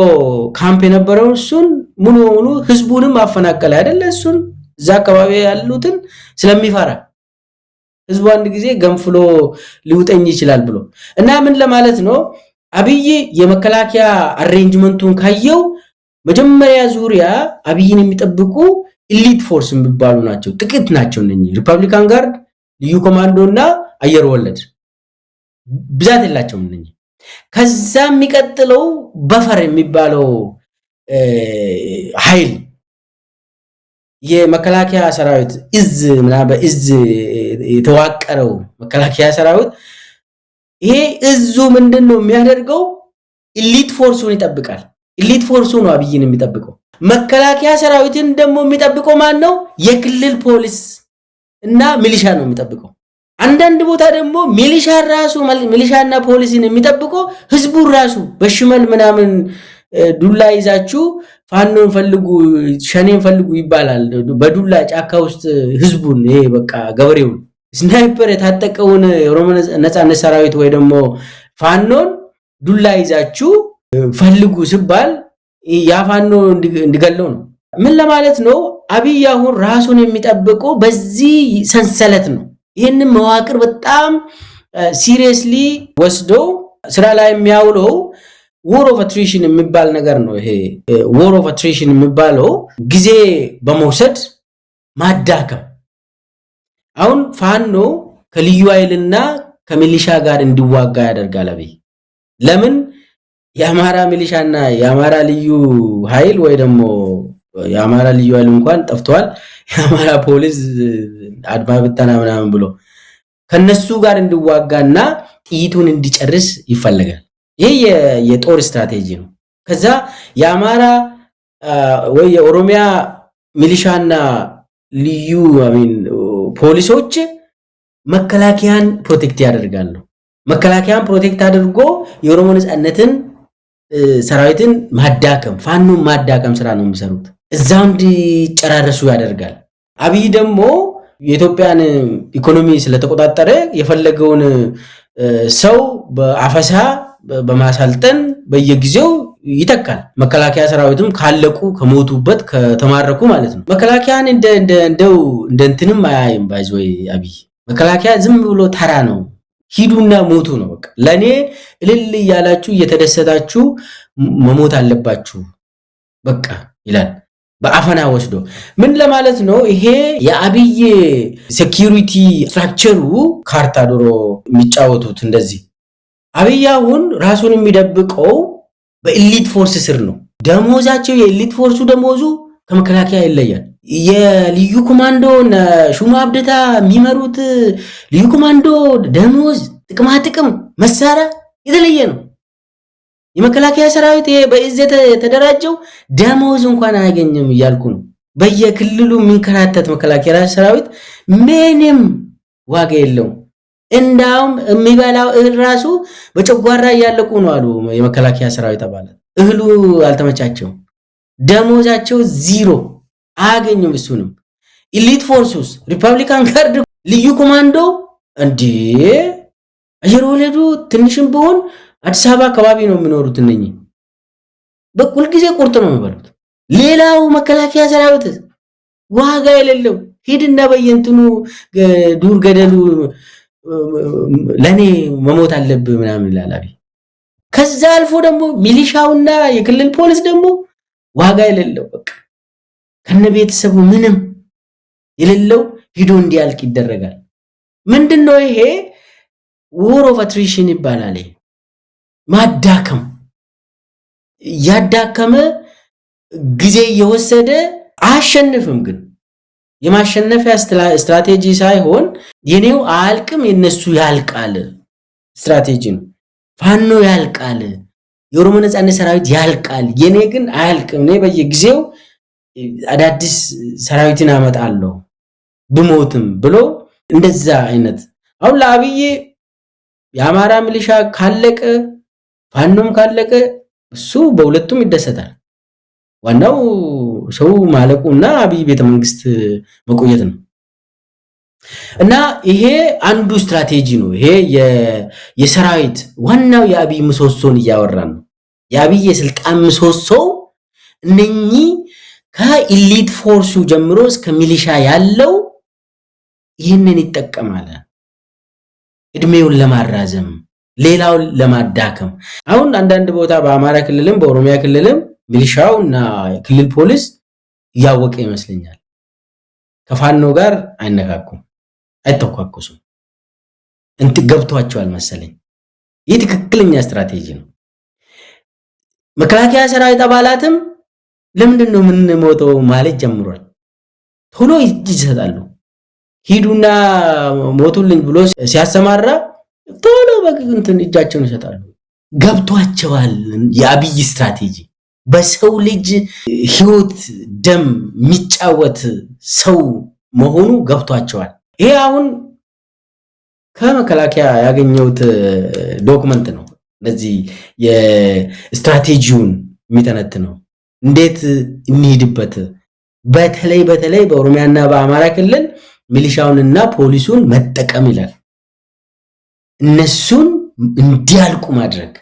ካምፕ የነበረው እሱን ሙሉ ሙሉ ህዝቡንም አፈናቀለ አይደለ? እሱን እዛ አካባቢ ያሉትን ስለሚፈራ ህዝቡ አንድ ጊዜ ገንፍሎ ሊውጠኝ ይችላል ብሎ እና ምን ለማለት ነው አብይ የመከላከያ አሬንጅመንቱን ካየው መጀመሪያ ዙሪያ አብይን የሚጠብቁ ኢሊት ፎርስ የሚባሉ ናቸው። ጥቂት ናቸው እነኚህ ሪፐብሊካን ጋርድ፣ ልዩ ኮማንዶና አየር ወለድ ብዛት የላቸውም እነኚህ። ከዛ የሚቀጥለው በፈር የሚባለው ኃይል የመከላከያ ሰራዊት እዝ ምናምን በእዝ የተዋቀረው መከላከያ ሰራዊት ይሄ እዙ ምንድነው የሚያደርገው? ኢሊት ፎርሱን ይጠብቃል። ኢሊት ፎርሱ ነው አብይን የሚጠብቀው። መከላከያ ሰራዊትን ደግሞ የሚጠብቀው ማን ነው? የክልል ፖሊስ እና ሚሊሻ ነው የሚጠብቀው። አንዳንድ ቦታ ደግሞ ሚሊሻና ፖሊስን የሚጠብቀው ህዝቡ ራሱ በሽመል ምናምን ዱላ ይዛችሁ ፋኖን ፈልጉ ሸኔን ፈልጉ ይባላል። በዱላ ጫካ ውስጥ ህዝቡን ይሄ በቃ ገበሬውን ስናይፐር የታጠቀውን የኦሮሞ ነጻነት ሰራዊት ወይ ደግሞ ፋኖን ዱላ ይዛችሁ ፈልጉ ሲባል ያ ፋኖ እንዲገለው ነው። ምን ለማለት ነው? አብይ አሁን ራሱን የሚጠብቀው በዚህ ሰንሰለት ነው። ይሄንን መዋቅር በጣም ሲሪየስሊ ወስደው ስራ ላይ የሚያውለው ዎር ኦፍ አትሪሽን የሚባል ነገር ነው። ይሄ ዎር ኦፍ አትሪሽን የሚባለው ጊዜ በመውሰድ ማዳከም። አሁን ፋኖ ከልዩ ኃይልና ከሚሊሻ ጋር እንዲዋጋ ያደርጋል አብይ። ለምን? የአማራ ሚሊሻና የአማራ ልዩ ኃይል ወይ ደግሞ የአማራ ልዩ ኃይል እንኳን ጠፍቷል፣ የአማራ ፖሊስ አድማ ብተና ምናምን ብሎ ከነሱ ጋር እንዲዋጋና ጥይቱን እንዲጨርስ ይፈልጋል። ይሄ የጦር ስትራቴጂ ነው። ከዛ የአማራ ወይ የኦሮሚያ ሚሊሻና ልዩ ፖሊሶች መከላከያን ፕሮቴክት ያደርጋሉ። መከላከያን ፕሮቴክት አድርጎ የኦሮሞ ነጻነትን ሰራዊትን ማዳከም ፋኖን ማዳከም ስራ ነው የሚሰሩት። እዛው እንዲጨራረሱ ያደርጋል። አብይ ደግሞ የኢትዮጵያን ኢኮኖሚ ስለተቆጣጠረ የፈለገውን ሰው በአፈሳ በማሳልጠን በየጊዜው ይተካል። መከላከያ ሰራዊቱም ካለቁ ከሞቱበት ከተማረኩ ማለት ነው። መከላከያን እንደው እንትንም አያይም ባይዘይ አብይ። መከላከያ ዝም ብሎ ተራ ነው፣ ሂዱና ሞቱ ነው በቃ። ለኔ እልል እያላችሁ እየተደሰታችሁ መሞት አለባችሁ በቃ ይላል በአፈና ወስዶ። ምን ለማለት ነው? ይሄ የአብይ ሴኩሪቲ ስትራክቸሩ ካርታ ድሮ የሚጫወቱት እንደዚህ። አብይ አሁን ራሱን የሚደብቀው በኢሊት ፎርስ ስር ነው። ደሞዛቸው የኢሊት ፎርሱ ደሞዙ ከመከላከያ ይለያል። የልዩ ኮማንዶ ሹማ አብደታ የሚመሩት ልዩ ኮማንዶ ደሞዝ፣ ጥቅም መሳሪያ የተለየ ነው። የመከላከያ ሰራዊት በእዝ የተደራጀው ደሞዝ እንኳን አያገኝም እያልኩ ነው። በየክልሉ የሚንከራተት መከላከያ ሰራዊት ምንም ዋጋ የለውም። እንዳውም የሚበላው እህል ራሱ በጨጓራ እያለቁ ነው አሉ የመከላከያ ሰራዊት አባላት። እህሉ አልተመቻቸው፣ ደሞዛቸው ዜሮ አያገኙም። እሱንም ኢሊት ፎርሱስ፣ ሪፐብሊካን ጋርድ፣ ልዩ ኮማንዶ እንዴ አየር ወለዱ ትንሽም ቢሆን አዲስ አበባ አካባቢ ነው የሚኖሩት። እነኚህ በኩል ጊዜ ቁርጥ ነው የሚበሉት። ሌላው መከላከያ ሰራዊት ዋጋ የሌለው ሂድና በየንትኑ ዱር ገደሉ ለኔ መሞት አለብህ ምናምን ይላል አብይ። ከዛ አልፎ ደግሞ ሚሊሻውና የክልል ፖሊስ ደግሞ ዋጋ የሌለው በቃ ከነ ቤተሰቡ ምንም የሌለው ሂዶ እንዲያልቅ ይደረጋል። ምንድነው ይሄ? ዎር ኦፍ አትሪሽን ይባላል። ማዳከም ያዳከመ ጊዜ እየወሰደ አያሸንፍም። ግን የማሸነፊያ ስትራቴጂ ሳይሆን የኔው አያልቅም የነሱ ያልቃል ስትራቴጂ ነው። ፋኖ ያልቃል፣ የኦሮሞ ነጻነት ሰራዊት ያልቃል፣ የኔ ግን አያልቅም፣ እኔ በየጊዜው አዳዲስ ሰራዊትን አመጣለሁ ብሞትም ብሎ እንደዛ አይነት። አሁን ለአብይ የአማራ ሚሊሻ ካለቀ ፋኖም ካለቀ እሱ በሁለቱም ይደሰታል። ዋናው ሰው ማለቁና አብይ ቤተመንግስት መቆየት ነው። እና ይሄ አንዱ ስትራቴጂ ነው። ይሄ የሰራዊት ዋናው የአብይ ምሰሶን እያወራን ነው። የአብይ የስልጣን ምሰሶ እነኚህ ከኢሊት ፎርሱ ጀምሮ እስከ ሚሊሻ ያለው ይህንን ይጠቀማል፣ እድሜውን ለማራዘም ሌላውን ለማዳከም። አሁን አንዳንድ ቦታ በአማራ ክልልም በኦሮሚያ ክልልም ሚሊሻው እና ክልል ፖሊስ እያወቀ ይመስለኛል ከፋኖ ጋር አይነካኩም፣ አይተኳኩሱም። ገብቷቸዋል መሰለኝ። ይህ ትክክለኛ ስትራቴጂ ነው። መከላከያ ሰራዊት አባላትም ለምንድን ነው የምንሞተው ማለት ጀምሯል። ቶሎ እጅ ይሰጣሉ። ሂዱና ሞቱልኝ ብሎ ሲያሰማራ ቶሎ በእንትን እጃቸውን ይሰጣሉ። ገብቷቸዋል የአብይ ስትራቴጂ። በሰው ልጅ ህይወት ደም የሚጫወት ሰው መሆኑ ገብቷቸዋል። ይሄ አሁን ከመከላከያ ያገኘሁት ዶክመንት ነው። ለዚህ የስትራቴጂውን የሚተነትነው እንዴት እንሂድበት፣ በተለይ በኦሮሚያና በአማራ ክልል ሚሊሻውንና ፖሊሱን መጠቀም ይላል። እነሱን እንዲያልቁ ማድረግ፣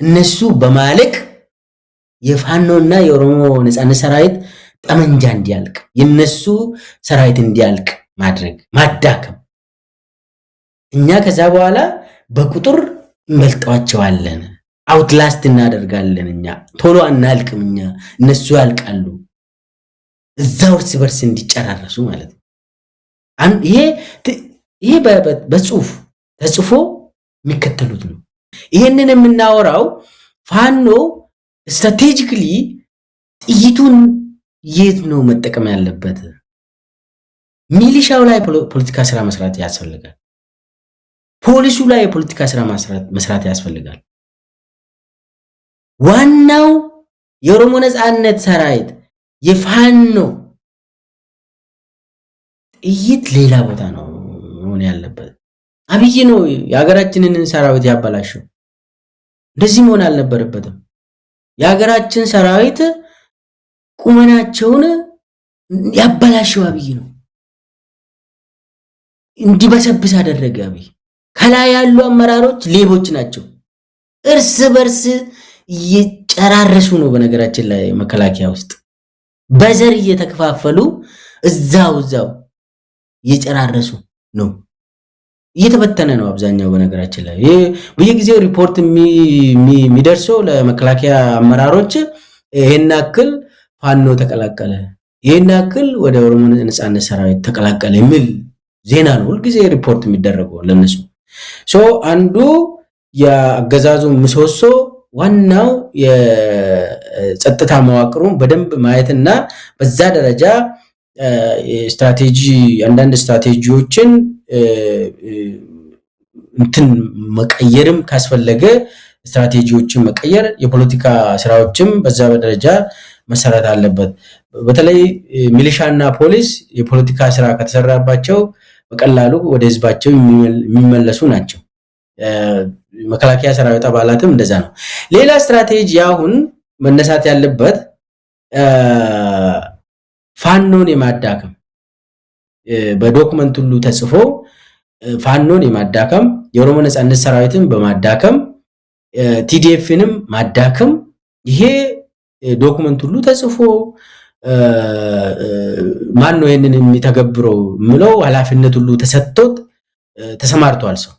እነሱ በማለቅ የፋኖና የኦሮሞ ነጻነት ሰራዊት ጠመንጃ እንዲያልቅ፣ የነሱ ሰራዊት እንዲያልቅ ማድረግ፣ ማዳከም። እኛ ከዛ በኋላ በቁጥር እንበልጣቸዋለን፣ አውትላስት እናደርጋለን። እኛ ቶሎ አናልቅም፣ እኛ እነሱ ያልቃሉ። እዛው እርስ በርስ እንዲጨራረሱ ማለት ነው። ይሄ በጽሁፍ ተጽፎ የሚከተሉት ነው። ይሄንን የምናወራው ፋኖ ስትራቴጂካሊ ጥይቱን የት ነው መጠቀም ያለበት? ሚሊሻው ላይ ፖለቲካ ስራ መስራት ያስፈልጋል። ፖሊሱ ላይ የፖለቲካ ስራ መስራት ያስፈልጋል። ዋናው የኦሮሞ ነጻነት ሰራዊት የፋኖ ጥይት ሌላ ቦታ ነው መሆን ያለበት። አብይ ነው የሀገራችንን ሰራዊት ያበላሸው። እንደዚህ መሆን አልነበረበትም። የሀገራችን ሰራዊት ቁመናቸውን ያበላሸው አብይ ነው። እንዲበሰብስ አደረገ አብይ። ከላይ ያሉ አመራሮች ሌቦች ናቸው። እርስ በርስ እየጨራረሱ ነው። በነገራችን ላይ መከላከያ ውስጥ በዘር እየተከፋፈሉ እዛው እየጨራረሱ ነው። እየተበተነ ነው አብዛኛው። በነገራችን ላይ በየጊዜው ሪፖርት የሚደርሰው ለመከላከያ አመራሮች ይሄን ያክል ፋኖ ተቀላቀለ፣ ይሄን ያክል ወደ ኦሮሞ ነጻነት ሰራዊት ተቀላቀለ የሚል ዜና ነው ሁልጊዜ ሪፖርት የሚደረገው ለነሱ። አንዱ የአገዛዙ ምሰሶ ዋናው የጸጥታ መዋቅሩን በደንብ ማየትና በዛ ደረጃ ስትራቴጂ አንዳንድ ስትራቴጂዎችን እንትን መቀየርም ካስፈለገ ስትራቴጂዎችን መቀየር የፖለቲካ ስራዎችም በዛ በደረጃ መሰራት አለበት። በተለይ ሚሊሻና ፖሊስ የፖለቲካ ስራ ከተሰራባቸው በቀላሉ ወደ ህዝባቸው የሚመለሱ ናቸው። መከላከያ ሰራዊት አባላትም እንደዛ ነው። ሌላ ስትራቴጂ አሁን መነሳት ያለበት ፋኖን የማዳከም በዶክመንት ሁሉ ተጽፎ ፋኖን የማዳከም የኦሮሞ ነጻነት ሰራዊትን በማዳከም ቲዲኤፍንም ማዳከም ይሄ ዶክመንት ሁሉ ተጽፎ ማን ነው ይሄንን የሚተገብረው ምለው ኃላፊነት ሁሉ ተሰጥቶት ተሰማርቷል ሰው።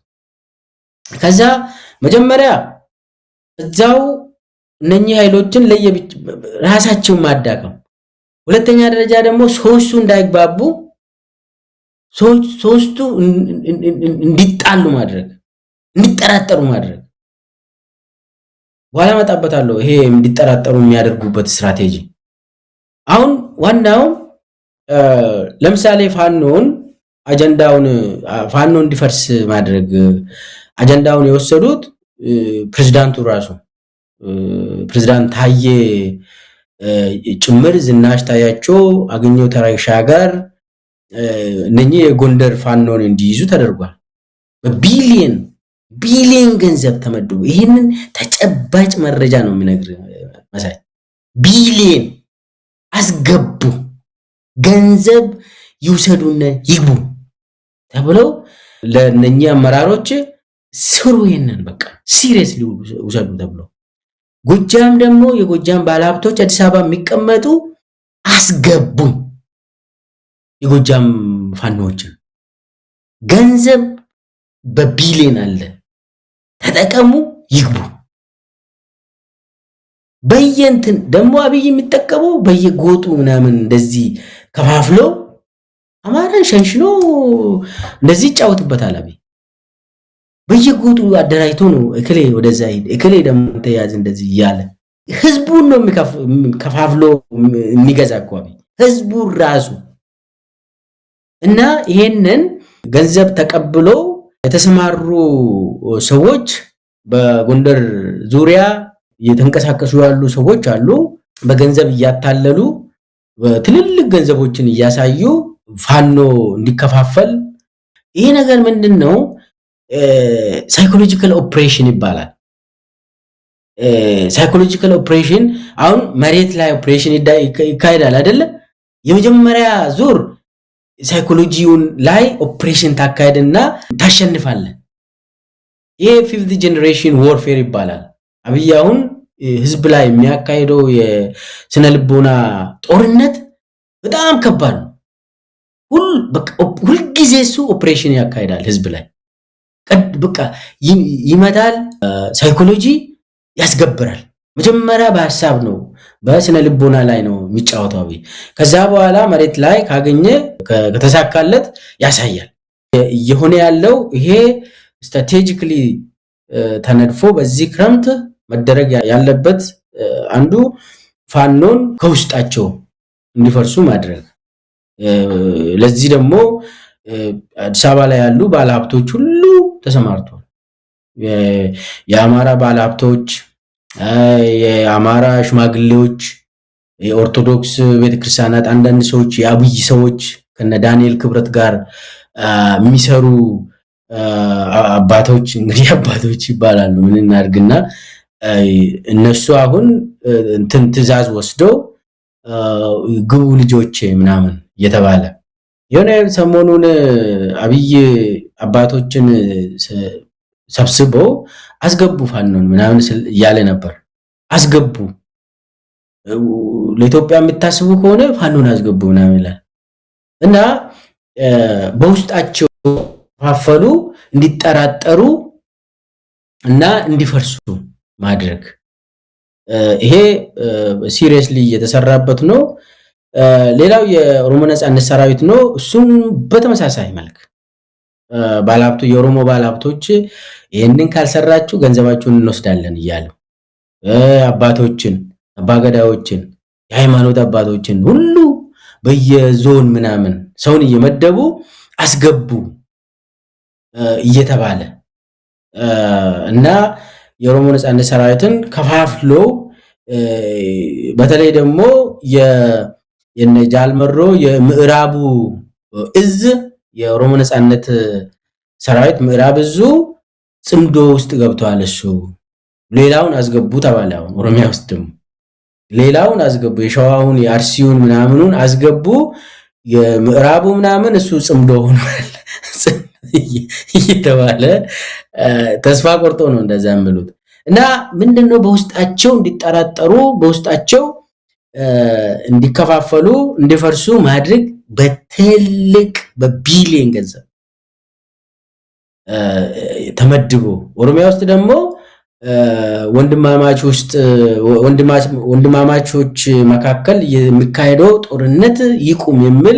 ከዛ መጀመሪያ እዛው እነኚህ ኃይሎችን ራሳቸው ማዳከም፣ ሁለተኛ ደረጃ ደግሞ ሶስቱ እንዳይግባቡ ሶስቱ እንዲጣሉ ማድረግ፣ እንዲጠራጠሩ ማድረግ። በኋላ መጣበታለሁ ይሄ እንዲጠራጠሩ የሚያደርጉበት ስትራቴጂ። አሁን ዋናው ለምሳሌ ፋኖ እንዲፈርስ ማድረግ አጀንዳውን የወሰዱት ፕሬዝዳንቱ ራሱ ፕሬዝዳንት ታዬ ጭምር ዝናሽ ታያቸው አገኘው ተሻገር እነኚህ የጎንደር ፋኖን እንዲይዙ ተደርጓል። በቢሊየን ገንዘብ ተመድቦ ይሄንን ተጨባጭ መረጃ ነው የሚነግር መሳይ ቢሊየን አስገቡ ገንዘብ ይውሰዱና ይግቡ ተብለው ለነኚህ አመራሮች ስሩ ይሄንን በቃ ሲሪየስሊ ውሰዱ ተብለው። ጎጃም ደግሞ የጎጃም ባለሀብቶች አዲስ አበባ የሚቀመጡ አስገቡ የጎጃም ፋኖችን ገንዘብ በቢሊየን አለ ተጠቀሙ ይግቡ። በየንትን ደግሞ አብይ የሚጠቀመው በየጎጡ ምናምን እንደዚህ ከፋፍሎ አማራን ሸንሽኖ እንደዚህ ይጫወትበታል። አብይ በየጎጡ አደራጅቶ ነው እከሌ ወደዛ ሄደ እከሌ ደግሞ ተያዝ እንደዚህ እያለ ህዝቡን ነው ከፋፍሎ የሚገዛ እኮ አብይ ህዝቡ ራሱ። እና ይሄንን ገንዘብ ተቀብሎ የተሰማሩ ሰዎች በጎንደር ዙሪያ እየተንቀሳቀሱ ያሉ ሰዎች አሉ። በገንዘብ እያታለሉ ትልልቅ ገንዘቦችን እያሳዩ ፋኖ እንዲከፋፈል። ይሄ ነገር ምንድነው? ሳይኮሎጂካል ኦፕሬሽን ይባላል። ሳይኮሎጂካል ኦፕሬሽን አሁን መሬት ላይ ኦፕሬሽን ይካሄዳል አይደለ? የመጀመሪያ ዙር ሳይኮሎጂውን ላይ ኦፕሬሽን ታካሄድና ታሸንፋለህ። ይሄ ፊፍዝ ጄነሬሽን ዋርፌር ይባላል። አብይ አሁን ህዝብ ላይ የሚያካሄደው የስነ ልቦና ጦርነት በጣም ከባድ ነው። ሁልጊዜ እሱ ኦፕሬሽን ያካሄዳል ህዝብ ላይ በቃ ይመታል፣ ሳይኮሎጂ ያስገብራል። መጀመሪያ በሐሳብ ነው በስነ ልቦና ላይ ነው የሚጫወተው አብይ። ከዛ በኋላ መሬት ላይ ካገኘ ከተሳካለት ያሳያል። የሆነ ያለው ይሄ ስትራቴጂካሊ ተነድፎ በዚህ ክረምት መደረግ ያለበት አንዱ ፋኖን ከውስጣቸው እንዲፈርሱ ማድረግ። ለዚህ ደግሞ አዲስ አበባ ላይ ያሉ ባለሀብቶች ሁሉ ተሰማርተዋል። የአማራ ባለሀብቶች፣ የአማራ ሽማግሌዎች፣ የኦርቶዶክስ ቤተክርስቲያናት አንዳንድ ሰዎች፣ የአብይ ሰዎች ከነ ዳንኤል ክብረት ጋር የሚሰሩ አባቶች እንግዲህ አባቶች ይባላሉ። ምን እናድርግና እነሱ አሁን እንትን ትዕዛዝ ወስደው ግቡ ልጆቼ ምናምን እየተባለ የሆነ ሰሞኑን አብይ አባቶችን ሰብስበው አስገቡ ፋኖን ምናምን እያለ ነበር። አስገቡ ለኢትዮጵያ የምታስቡ ከሆነ ፋኖን አስገቡ ምናምን ይላል እና በውስጣቸው ፋፈሉ እንዲጠራጠሩ እና እንዲፈርሱ ማድረግ። ይሄ ሲሪየስሊ እየተሰራበት ነው። ሌላው የኦሮሞ ነጻነት ሰራዊት ነው። እሱም በተመሳሳይ መልክ ባለሀብቱ የኦሮሞ ባለሀብቶች ይሄንን ካልሰራችሁ ገንዘባችሁን እንወስዳለን እያሉ አባቶችን፣ አባገዳዎችን፣ የሃይማኖት አባቶችን ሁሉ በየዞን ምናምን ሰውን እየመደቡ አስገቡ እየተባለ እና የኦሮሞ ነጻነት ሰራዊትን ከፋፍሎ በተለይ ደግሞ የነጃልመሮ የምዕራቡ እዝ የኦሮሞ ነጻነት ሰራዊት ምዕራብ እዙ ጽምዶ ውስጥ ገብቷል። እሱ ሌላውን አስገቡ ተባለ። ኦሮሚያ ውስጥ ደግሞ ሌላውን አስገቡ፣ የሸዋውን የአርሲውን ምናምኑን አስገቡ፣ የምዕራቡ ምናምን እሱ ጽምዶ ሆኗል እየተባለ ተስፋ ቆርጦ ነው እንደዛ የሚሉት። እና ምንድነው በውስጣቸው እንዲጠራጠሩ በውስጣቸው እንዲከፋፈሉ እንዲፈርሱ ማድረግ በትልቅ በቢሊየን ገንዘብ ተመድቦ ኦሮሚያ ውስጥ ደግሞ ወንድማማቾች መካከል የሚካሄደው ጦርነት ይቁም የሚል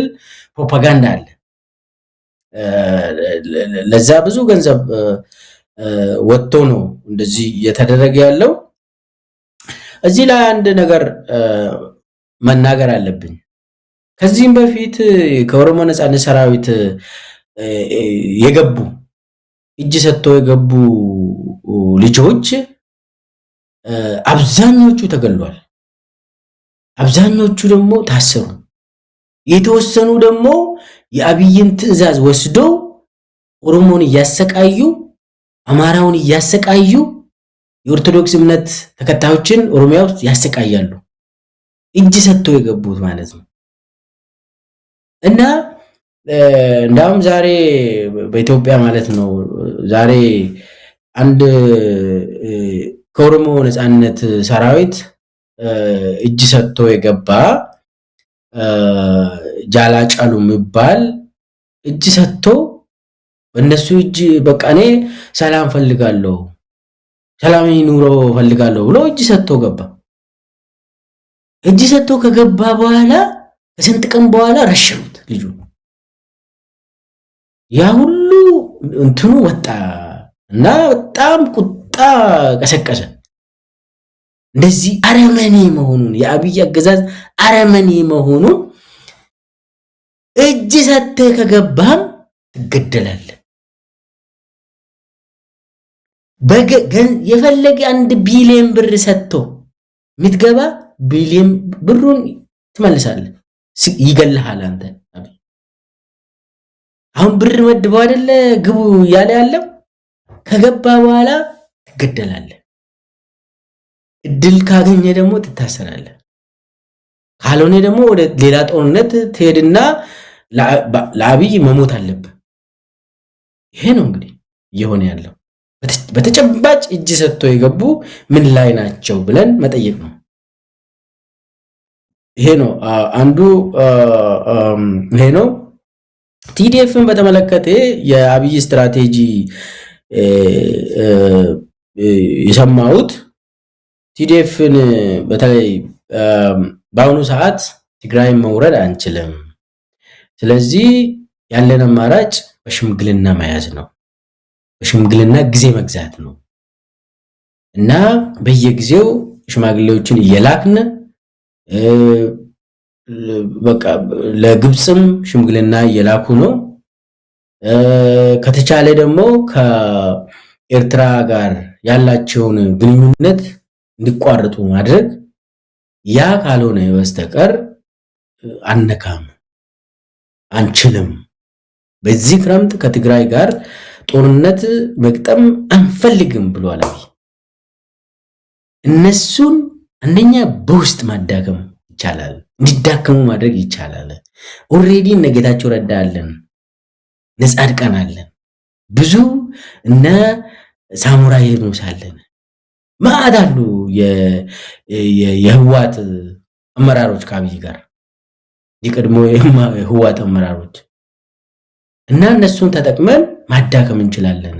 ፕሮፓጋንዳ አለ። ለዛ ብዙ ገንዘብ ወጥቶ ነው እንደዚህ እየተደረገ ያለው። እዚህ ላይ አንድ ነገር መናገር አለብኝ። ከዚህም በፊት ከኦሮሞ ነጻነት ሰራዊት የገቡ እጅ ሰጥተው የገቡ ልጆች አብዛኞቹ ተገሏል። አብዛኞቹ ደግሞ ታሰሩ። የተወሰኑ ደግሞ የአብይን ትዕዛዝ ወስደው ኦሮሞን እያሰቃዩ አማራውን እያሰቃዩ የኦርቶዶክስ እምነት ተከታዮችን ኦሮሚያ ውስጥ ያሰቃያሉ። እጅ ሰጥተው የገቡት ማለት ነው። እና እንዳውም ዛሬ በኢትዮጵያ ማለት ነው ዛሬ አንድ ከኦሮሞ ነጻነት ሰራዊት እጅ ሰጥቶ የገባ ጃላ ጫሉ የሚባል እጅ ሰጥቶ በእነሱ እጅ በቃ እኔ ሰላም ፈልጋለሁ ሰላማዊ ኑሮ ፈልጋለሁ ብሎ እጅ ሰጥቶ ገባ። እጅ ሰጥቶ ከገባ በኋላ ከስንት ቀን በኋላ ረሸኑት ልጁ። ያ ሁሉ እንትኑ ወጣ እና በጣም ቁጣ ቀሰቀሰ። እንደዚህ አረመኔ መሆኑን የአብይ አገዛዝ አረመኔ መሆኑን እጅ ሰጥተህ ከገባም ትገደላለህ። የፈለገ 1 ቢሊዮን ብር ሰጥቶ የምትገባ ቢሊዮን ብሩን ትመልሳለህ። ይገልሃል አንተ። አሁን ብር መድበው አይደለ ግቡ ያለ ያለው ከገባ በኋላ ትገደላለህ። እድል ካገኘ ደግሞ ትታሰራለህ። ካልሆነ ደግሞ ወደ ሌላ ጦርነት ትሄድና ለአብይ መሞት አለብህ። ይሄ ነው እንግዲህ እየሆነ ያለው። በተጨባጭ እጅ ሰጥቶ የገቡ ምን ላይ ናቸው ብለን መጠየቅ ነው። ይሄ ነው አንዱ ይሄ ነው። ቲዲኤፍን በተመለከተ የአብይ ስትራቴጂ የሰማሁት ቲዲኤፍን በተለይ በአሁኑ ሰዓት ትግራይን መውረድ አንችልም፣ ስለዚህ ያለን አማራጭ በሽምግልና መያዝ ነው፣ በሽምግልና ጊዜ መግዛት ነው እና በየጊዜው ሽማግሌዎችን እየላክን በቃ ለግብጽም ሽምግልና እየላኩ ነው። ከተቻለ ደግሞ ከኤርትራ ጋር ያላቸውን ግንኙነት እንዲቋረጡ ማድረግ፣ ያ ካልሆነ በስተቀር አንነካም፣ አንችልም። በዚህ ክረምት ከትግራይ ጋር ጦርነት መግጠም አንፈልግም ብሏል። እነሱን አንደኛ በውስጥ ማዳከም ይቻላል፣ እንዲዳከሙ ማድረግ ይቻላል። ኦሬዲ እነጌታቸው ረዳ አለን፣ ነጻድቃን አለን፣ ብዙ እነ ሳሙራ የኑስ አለን፣ ማዕት አሉ የህዋት አመራሮች ከአብይ ጋር የቀድሞ የህዋት አመራሮች እና እነሱን ተጠቅመን ማዳከም እንችላለን።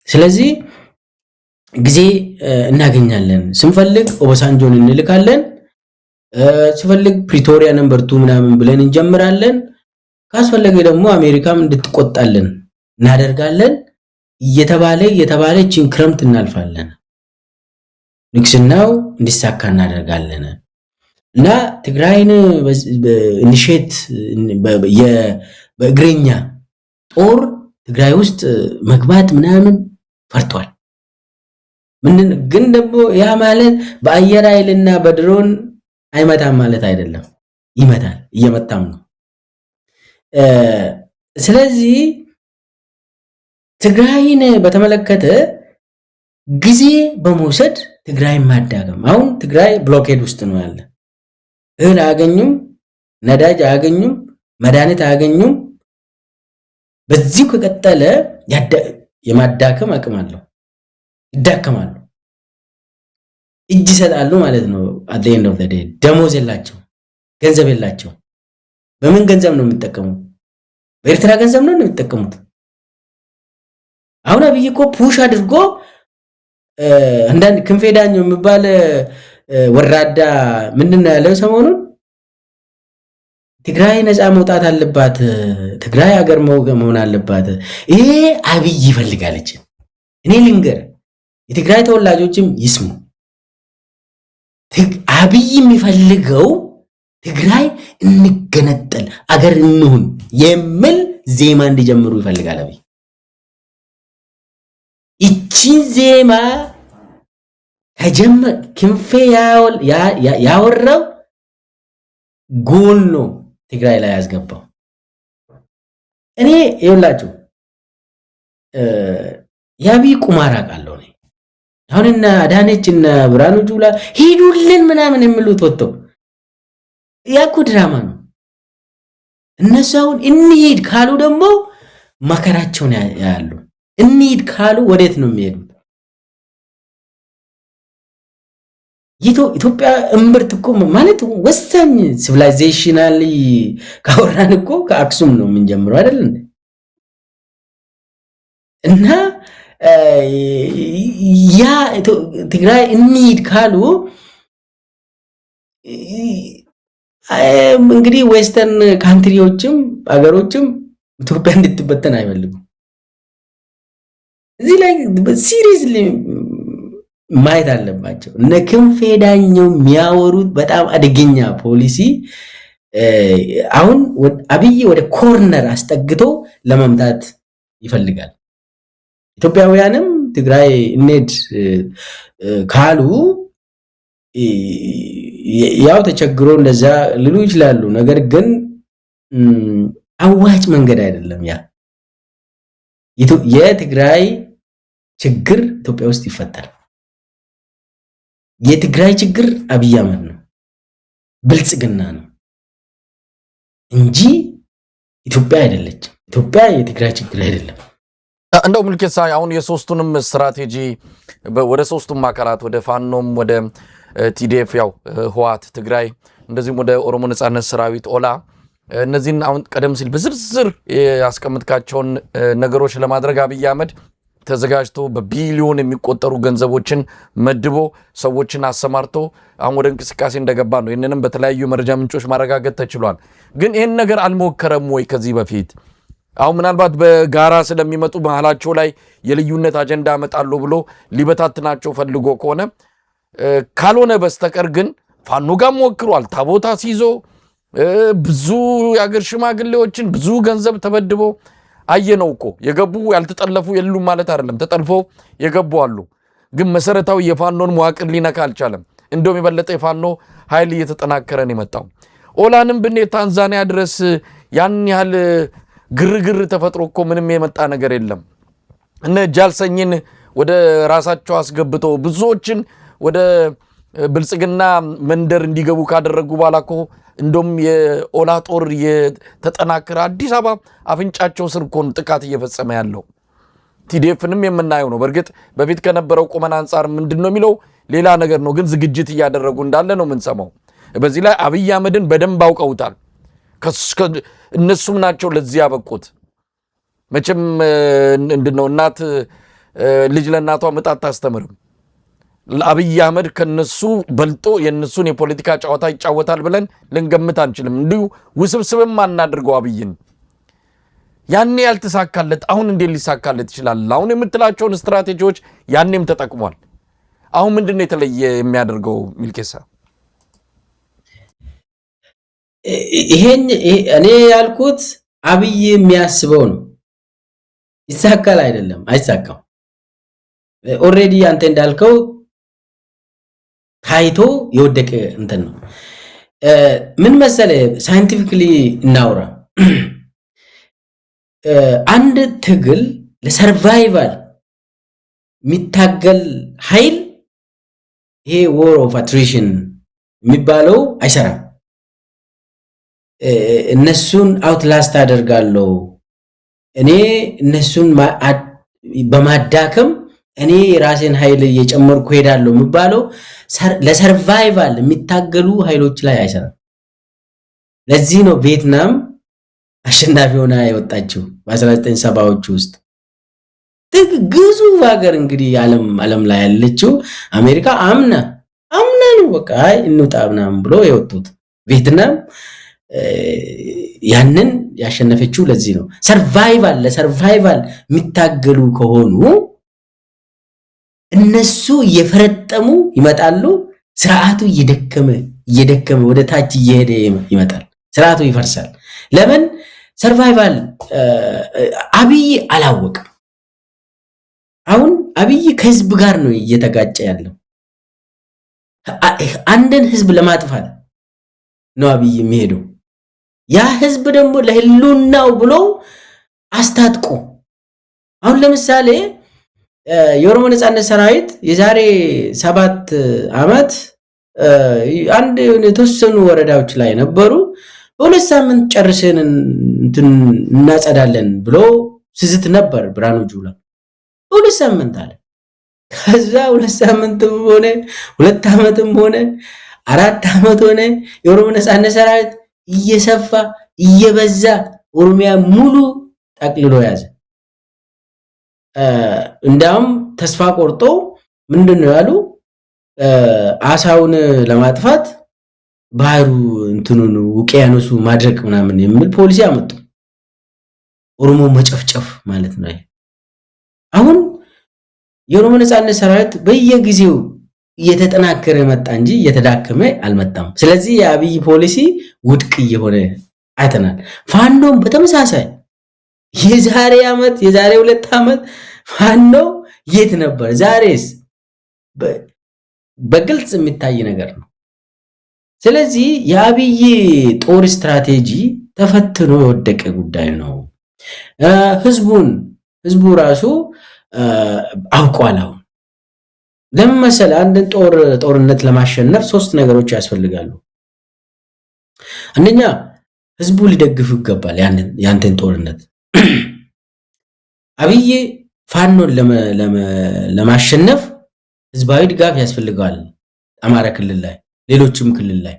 ስለዚህ ጊዜ እናገኛለን። ስንፈልግ ኦባሳንጆን እንልካለን፣ ስንፈልግ ፕሪቶሪያ ነምበር 2 ምናምን ብለን እንጀምራለን። ካስፈለገ ደግሞ አሜሪካም እንድትቆጣለን እናደርጋለን። እየተባለችን ክረምት እናልፋለን። ንግስናው እንዲሳካ እናደርጋለን። እና ትግራይን ኢኒሼት በእግረኛ ጦር ትግራይ ውስጥ መግባት ምናምን ፈርቷል። ግን ደግሞ ያ ማለት በአየር ኃይልና በድሮን አይመታም ማለት አይደለም። ይመታል፣ እየመታም ነው። ስለዚህ ትግራይን በተመለከተ ጊዜ በመውሰድ ትግራይን ማዳገም። አሁን ትግራይ ብሎኬድ ውስጥ ነው ያለ። እህል አያገኙም፣ ነዳጅ አያገኙም፣ መድኃኒት አያገኙም። በዚሁ ከቀጠለ የማዳከም አቅም አለው። ይዳከማሉ፣ እጅ ይሰጣሉ ማለት ነው። at the end of the day ደሞዝ የላቸው፣ ገንዘብ የላቸው። በምን ገንዘብ ነው የሚጠቀሙት? በኤርትራ ገንዘብ ነው የሚጠቀሙት። አሁን አብይ እኮ ፑሽ አድርጎ አንዳንድ ክንፌ ዳኘው የሚባል ወራዳ ምንድነው ያለው ሰሞኑን ትግራይ ነፃ መውጣት አለባት፣ ትግራይ ሀገር መሆን አለባት። ይሄ አብይ ይፈልጋለች። እኔ ልንገር፣ የትግራይ ተወላጆችም ይስሙ። አብይ የሚፈልገው ትግራይ እንገነጠል፣ አገር እንሁን የሚል ዜማ እንዲጀምሩ ይፈልጋል አብይ። ይቺን ዜማ ክንፌ ያወራው ጎል ነው ትግራይ ላይ ያስገባው። እኔ ይኸውላችሁ የአብይ ቁማር አውቃለሁ እኔ። አሁን እና አዳነች እና ብርሃኑ ጁላ ሂዱልን ምናምን የሚሉት ወጥተው ያኩ ድራማ ነው። እነሱ አሁን እንሂድ ካሉ ደግሞ መከራቸውን ያያሉ። እንሂድ ካሉ ወዴት ነው የሚሄዱት? ኢትዮጵያ እምብርት እኮ ማለት ወሳኝ ሲቪላይዜሽናሊ ካወራን እኮ ከአክሱም ነው የምንጀምረው አይደል እንዴ? እና ያ ትግራይ እንሂድ ካሉ እንግዲህ ዌስተርን ካንትሪዎችም አገሮችም ኢትዮጵያ እንድትበተን አይፈልጉም። እዚህ ላይ ሲሪየስሊ ማየት አለባቸው። እነ ክንፌ ዳኘው የሚያወሩት በጣም አደገኛ ፖሊሲ አሁን አብይ ወደ ኮርነር አስጠግቶ ለመምታት ይፈልጋል። ኢትዮጵያውያንም ትግራይ እንሂድ ካሉ ያው ተቸግሮ እንደዛ ሊሉ ይችላሉ። ነገር ግን አዋጭ መንገድ አይደለም። ያ የትግራይ ችግር ኢትዮጵያ ውስጥ ይፈታል። የትግራይ ችግር አብይ አህመድ ነው፣ ብልጽግና ነው እንጂ ኢትዮጵያ አይደለችም። ኢትዮጵያ የትግራይ ችግር አይደለም።
እንደው ምልኬሳ አሁን የሶስቱንም ስትራቴጂ ወደ ሶስቱም አካላት ወደ ፋኖም ወደ ቲዲኤፍ ያው ህዋት ትግራይ እንደዚህም ወደ ኦሮሞ ነጻነት ሰራዊት ኦላ እነዚህን አሁን ቀደም ሲል በዝርዝር ያስቀምጥካቸውን ነገሮች ለማድረግ አብይ አህመድ ተዘጋጅቶ በቢሊዮን የሚቆጠሩ ገንዘቦችን መድቦ ሰዎችን አሰማርቶ አሁን ወደ እንቅስቃሴ እንደገባ ነው። ይህንንም በተለያዩ መረጃ ምንጮች ማረጋገጥ ተችሏል። ግን ይህን ነገር አልሞከረም ወይ ከዚህ በፊት? አሁን ምናልባት በጋራ ስለሚመጡ መሃላቸው ላይ የልዩነት አጀንዳ አመጣለሁ ብሎ ሊበታትናቸው ፈልጎ ከሆነ ካልሆነ በስተቀር ግን ፋኖ ጋር ሞክሯል። ታቦታ ሲይዞ ብዙ የአገር ሽማግሌዎችን ብዙ ገንዘብ ተበድቦ አየነው እኮ። የገቡ ያልተጠለፉ የሉም ማለት አይደለም፣ ተጠልፎ የገቡ አሉ። ግን መሰረታዊ የፋኖን መዋቅር ሊነካ አልቻለም። እንደውም የበለጠ የፋኖ ኃይል እየተጠናከረ ነው የመጣው። ኦላንም ብንሄድ ታንዛኒያ ድረስ ያን ያህል ግርግር ተፈጥሮ እኮ ምንም የመጣ ነገር የለም። እነ ጃልሰኝን ወደ ራሳቸው አስገብተው ብዙዎችን ወደ ብልጽግና መንደር እንዲገቡ ካደረጉ በኋላ እኮ እንደውም የኦላ ጦር የተጠናከረ አዲስ አበባ አፍንጫቸው ስር እኮ ጥቃት እየፈጸመ ያለው። ቲዲኤፍንም የምናየው ነው። በእርግጥ በፊት ከነበረው ቁመና አንጻር ምንድነው የሚለው ሌላ ነገር ነው፣ ግን ዝግጅት እያደረጉ እንዳለ ነው የምንሰማው። በዚህ ላይ አብይ አህመድን በደንብ አውቀውታል። እነሱም ናቸው ለዚህ ያበቁት። መቼም እንድነው እናት ልጅ ለእናቷ ምጣት አታስተምርም። አብይ አህመድ ከነሱ በልጦ የነሱን የፖለቲካ ጨዋታ ይጫወታል ብለን ልንገምት አንችልም። እንዲሁ ውስብስብም አናድርገው አብይን። ያኔ ያልተሳካለት አሁን እንዴት ሊሳካለት ይችላል? አሁን የምትላቸውን ስትራቴጂዎች ያኔም ተጠቅሟል። አሁን ምንድነው የተለየ የሚያደርገው ሚልኬሳ?
ይሄን እኔ ያልኩት አብይ የሚያስበው ነው። ይሳካል አይደለም፣ አይሳካም። ኦሬዲ አንተ እንዳልከው ታይቶ የወደቀ እንትን ነው። ምን መሰለ ሳይንቲፊክሊ እናውራ። አንድ ትግል ለሰርቫይቫል የሚታገል ኃይል ይሄ ዎር ኦፍ አትሪሽን የሚባለው አይሰራም። እነሱን አውትላስት አደርጋለሁ እኔ እነሱን በማዳከም እኔ ራሴን ኃይል እየጨመርኩ ሄዳለሁ የሚባለው ለሰርቫይቫል የሚታገሉ ኃይሎች ላይ አይሰራም። ለዚህ ነው ቪየትናም አሸናፊ ሆና የወጣችው በ1970ዎቹ ውስጥ። ግዙፍ ሀገር እንግዲህ ዓለም ላይ ያለችው አሜሪካ አምና ነው በቃ እንውጣ ምናምን ብሎ የወጡት። ቪየትናም ያንን ያሸነፈችው ለዚህ ነው። ለሰርቫይቫል የሚታገሉ ከሆኑ እነሱ እየፈረጠሙ ይመጣሉ። ስርዓቱ እየደከመ ወደ ታች እየሄደ ይመጣል። ስርዓቱ ይፈርሳል። ለምን? ሰርቫይቫል አብይ አላወቅም። አሁን አብይ ከህዝብ ጋር ነው እየተጋጨ ያለው። አንድን ህዝብ ለማጥፋት ነው አብይ የሚሄደው። ያ ህዝብ ደግሞ ለህልውናው ብሎ አስታጥቆ አሁን ለምሳሌ የኦሮሞ ነጻነት ሰራዊት የዛሬ 7 ዓመት አንድ የተወሰኑ ወረዳዎች ላይ ነበሩ። በ2 ሳምንት ጨርሰን እናጸዳለን ብሎ ስዝት ነበር ብርሃኑ ጁላ። በ2 ሳምንት አለ። ከዛ 2 ሳምንትም ሆነ 2 ዓመትም ሆነ 4 ዓመት ሆነ የኦሮሞ ነጻነት ሰራዊት እየሰፋ እየበዛ ኦሮሚያ ሙሉ ጠቅልሎ ያዘ። እንዳውም ተስፋ ቆርጦ ምንድነው ያሉ አሳውን ለማጥፋት ባህሩ እንትኑን ውቅያኖሱ ማድረቅ ምናምን የሚል ፖሊሲ አመጡ። ኦሮሞ መጨፍጨፍ ማለት ነው። አሁን የኦሮሞ ነጻነት ሰራዊት በየጊዜው እየተጠናከረ መጣ እንጂ እየተዳከመ አልመጣም። ስለዚህ የአብይ ፖሊሲ ውድቅ እየሆነ አይተናል። ፋኖም በተመሳሳይ የዛሬ 2 ዓመት ፋኖ የት ነበር? ዛሬስ በግልጽ የሚታይ ነገር ነው። ስለዚህ የአብይ ጦር ስትራቴጂ ተፈትኖ የወደቀ ጉዳይ ነው። ህዝቡ ራሱ አውቋል። አሁን ለምን መሰለህ? አንድን ጦርነት ለማሸነፍ 3 ነገሮች ያስፈልጋሉ። አንደኛ ህዝቡ ሊደግፍ ይገባል ያንተን ጦርነት። አብይ ፋኖን ለማሸነፍ ህዝባዊ ድጋፍ ያስፈልጋል። አማራ ክልል ላይ ሌሎችም ክልል ላይ